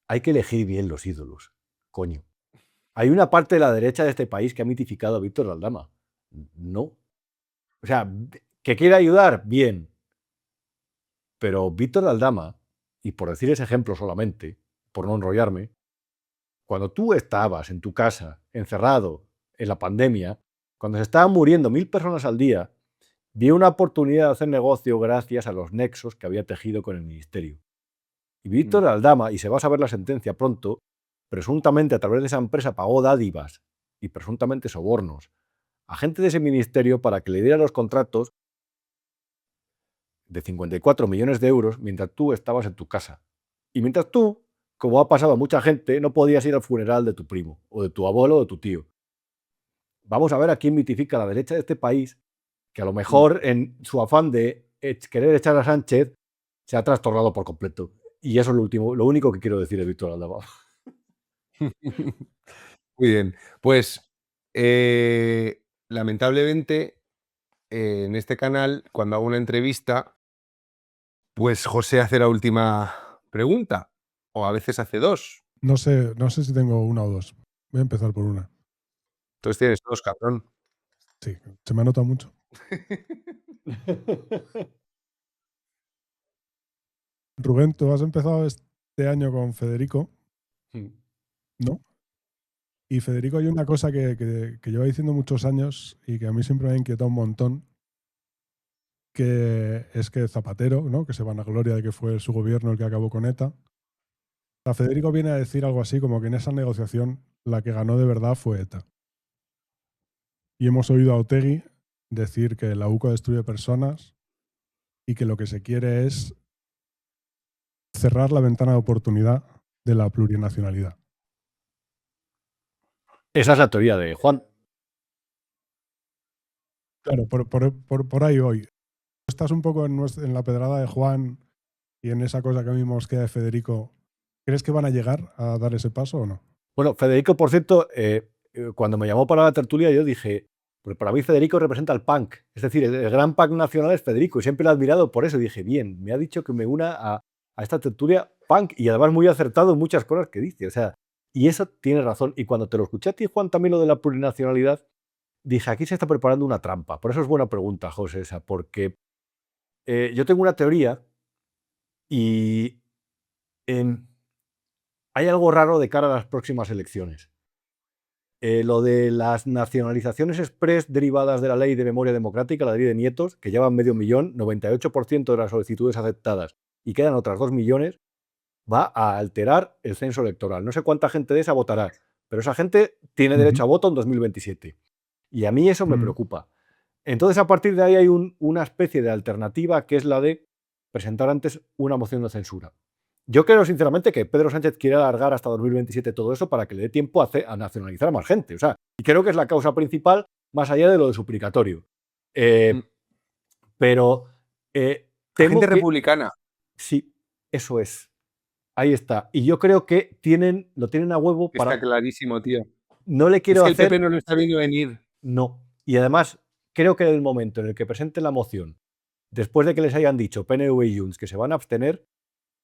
Hay que elegir bien los ídolos, coño. Hay una parte de la derecha de este país que ha mitificado a Víctor de Aldama. No. O sea, que quiere ayudar, bien. Pero Víctor de Aldama, y por decir ese ejemplo solamente, por no enrollarme, cuando tú estabas en tu casa, encerrado, en la pandemia, cuando se estaban muriendo 1000 personas al día, vio una oportunidad de hacer negocio gracias a los nexos que había tejido con el ministerio. Y Víctor Aldama, y se va a saber la sentencia pronto, presuntamente a través de esa empresa pagó dádivas y presuntamente sobornos a gente de ese ministerio para que le diera los contratos de 54 millones de euros mientras tú estabas en tu casa. Y mientras tú, como ha pasado a mucha gente, no podías ir al funeral de tu primo, o de tu abuelo, o de tu tío. Vamos a ver a quién mitifica la derecha de este país, que a lo mejor en su afán de querer echar a Sánchez se ha trastornado por completo. Y eso es lo único que quiero decir de Víctor Aldama. Muy bien. Pues, lamentablemente, en este canal, cuando hago una entrevista, pues José hace la última pregunta, o a veces hace 2. No sé si tengo una o dos. Voy a empezar por una. Entonces tienes 2, cabrón. Sí, se me anota mucho. Rubén, tú has empezado este año con Federico, ¿no? Y Federico, hay una cosa que lleva diciendo muchos años y que a mí siempre me ha inquietado un montón. que es que Zapatero, ¿no? Que se vanagloria de que fue su gobierno el que acabó con ETA. O sea, Federico viene a decir algo así como que en esa negociación la que ganó de verdad fue ETA. Y hemos oído a Otegi decir que la UCO destruye personas y que lo que se quiere es cerrar la ventana de oportunidad de la plurinacionalidad. Esa es la teoría de Juan. Claro, por ahí voy. Estás un poco en la pedrada de Juan y en esa cosa que a mí me mosquea de Federico. ¿Crees que van a llegar a dar ese paso o no? Bueno, Federico, por cierto, cuando me llamó para la tertulia, yo dije, pues para mí Federico representa el punk. Es decir, el gran punk nacional es Federico. Y siempre lo he admirado por eso. Dije, bien, me ha dicho que me una a esta tertulia punk y además muy acertado en muchas cosas que dice. O sea, y eso tiene razón. Y cuando te lo escuché a ti, Juan, también lo de la plurinacionalidad, dije, aquí se está preparando una trampa. Por eso es buena pregunta, José, esa, porque yo tengo una teoría y hay algo raro de cara a las próximas elecciones. Lo de las nacionalizaciones express derivadas de la ley de memoria democrática, la ley de Nietos, que llevan 500.000, 98% de las solicitudes aceptadas y quedan otras 2 millones, va a alterar el censo electoral. No sé cuánta gente de esa votará, pero esa gente tiene derecho a voto en 2027. Y a mí eso me preocupa. Entonces, a partir de ahí hay una especie de alternativa que es la de presentar antes una moción de censura. Yo creo sinceramente que Pedro Sánchez quiere alargar hasta 2027 todo eso para que le dé tiempo a nacionalizar a más gente. O sea, y creo que es la causa principal más allá de lo de suplicatorio. Pero temo Gente que, republicana. Sí, eso es. Ahí está. Y yo creo que lo tienen a huevo para... Está clarísimo, tío. No le quiero es que hacer... el PP no lo está viendo venir. No. Y además, creo que en el momento en el que presente la moción, después de que les hayan dicho PNV y Junts que se van a abstener,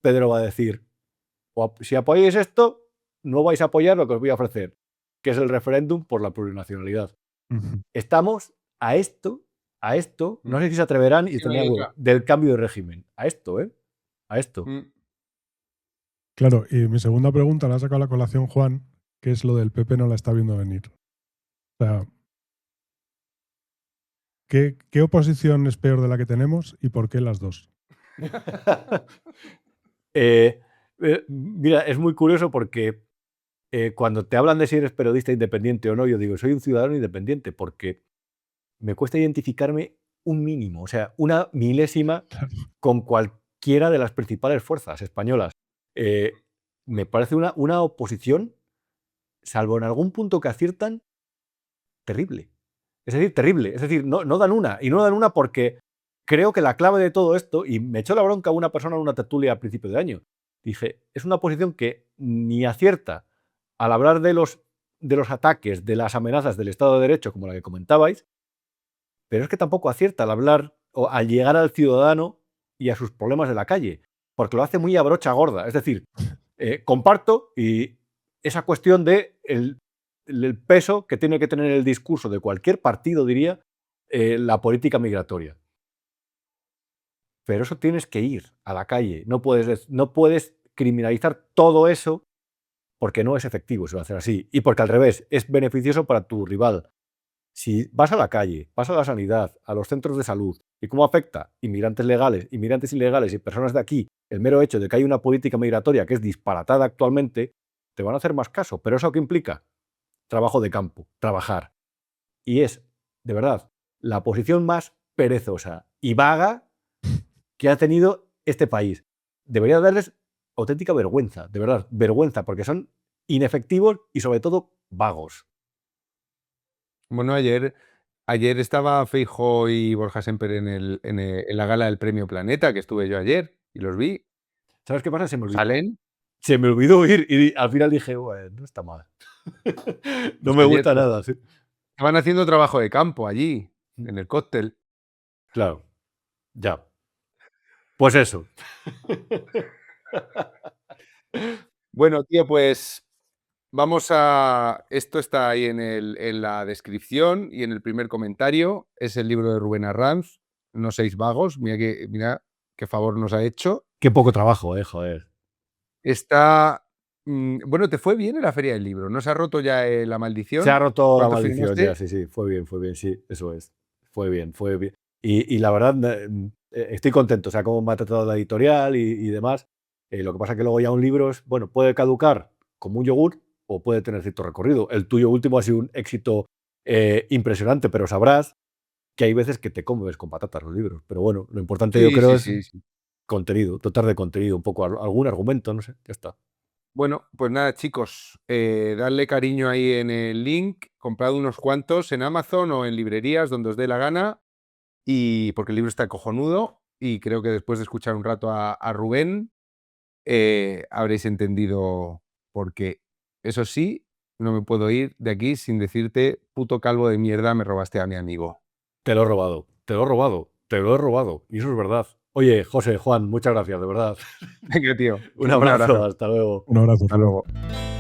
Pedro va a decir, si apoyáis esto, no vais a apoyar lo que os voy a ofrecer, que es el referéndum por la plurinacionalidad. Estamos a esto, no sé si se atreverán y del cambio de régimen. A esto. A esto. Claro, y mi segunda pregunta la ha sacado a la colación Juan, que es lo del PP no la está viendo venir. O sea, ¿qué oposición es peor de la que tenemos y por qué las dos? Mira, es muy curioso porque cuando te hablan de si eres periodista independiente o no, yo digo, soy un ciudadano independiente porque me cuesta identificarme un mínimo, o sea, una milésima con cualquiera de las principales fuerzas españolas. Me parece una oposición, salvo en algún punto que aciertan, terrible. Es decir, terrible. Es decir, no dan una. Y no dan una porque creo que la clave de todo esto, y me echó la bronca una persona en una tertulia a principio de año, dije, es una oposición que ni acierta al hablar de los ataques, de las amenazas del Estado de Derecho, como la que comentabais, pero es que tampoco acierta al hablar o al llegar al ciudadano y a sus problemas de la calle, porque lo hace muy a brocha gorda. Es decir, comparto y esa cuestión de el peso que tiene que tener el discurso de cualquier partido, diría, la política migratoria. Pero eso tienes que ir a la calle. No puedes criminalizar todo eso porque no es efectivo si va a hacer así. Y porque al revés, es beneficioso para tu rival. Si vas a la calle, vas a la sanidad, a los centros de salud, ¿y cómo afecta? Inmigrantes legales, inmigrantes ilegales y personas de aquí, el mero hecho de que hay una política migratoria que es disparatada actualmente, te van a hacer más caso. ¿Pero eso qué implica? Trabajo de campo, trabajar. Y es, de verdad, la posición más perezosa y vaga que ha tenido este país. Debería darles auténtica vergüenza, de verdad, vergüenza, porque son inefectivos y sobre todo vagos. Bueno, ayer estaba Feijóo y Borja Semper en la gala del Premio Planeta, que estuve yo ayer y los vi. ¿Sabes qué pasa? Se me olvidó. ¿Salen? Se me olvidó ir y al final dije, bueno, no está mal. No me gusta nada. ¿Sí? Estaban haciendo trabajo de campo allí, en el cóctel. Claro, ya. Pues eso. Bueno, tío, pues vamos a... Esto está ahí en la descripción y en el primer comentario. Es el libro de Rubén Arranz, No seáis vagos. Mira qué favor nos ha hecho. Qué poco trabajo, joder. Está... Bueno, te fue bien en la Feria del Libro. ¿No se ha roto ya la maldición? Se ha roto la maldición ya, sí. Fue bien, sí, eso es. Fue bien. Y la verdad, estoy contento, o sea, cómo me ha tratado la editorial y demás. Lo que pasa es que luego ya un libro es, bueno, puede caducar como un yogur o puede tener cierto recorrido. El tuyo último ha sido un éxito impresionante, pero sabrás que hay veces que te comes con patatas los libros. Pero bueno, lo importante yo Sí, creo sí, es sí, sí. contenido, dotar de contenido, un poco algún argumento, no sé, ya está. Bueno, pues nada, chicos, dadle cariño ahí en el link, comprad unos cuantos en Amazon o en librerías donde os dé la gana, y porque el libro está cojonudo, y creo que después de escuchar un rato a Rubén, habréis entendido por qué. Eso sí, no me puedo ir de aquí sin decirte, puto calvo de mierda, me robaste a mi amigo. Te lo he robado, te lo he robado, te lo he robado. Y eso es verdad. Oye, José, Juan, muchas gracias, de verdad. Venga, tío. Un abrazo, abrazo. hasta luego. Un abrazo. Hasta Rubén. luego.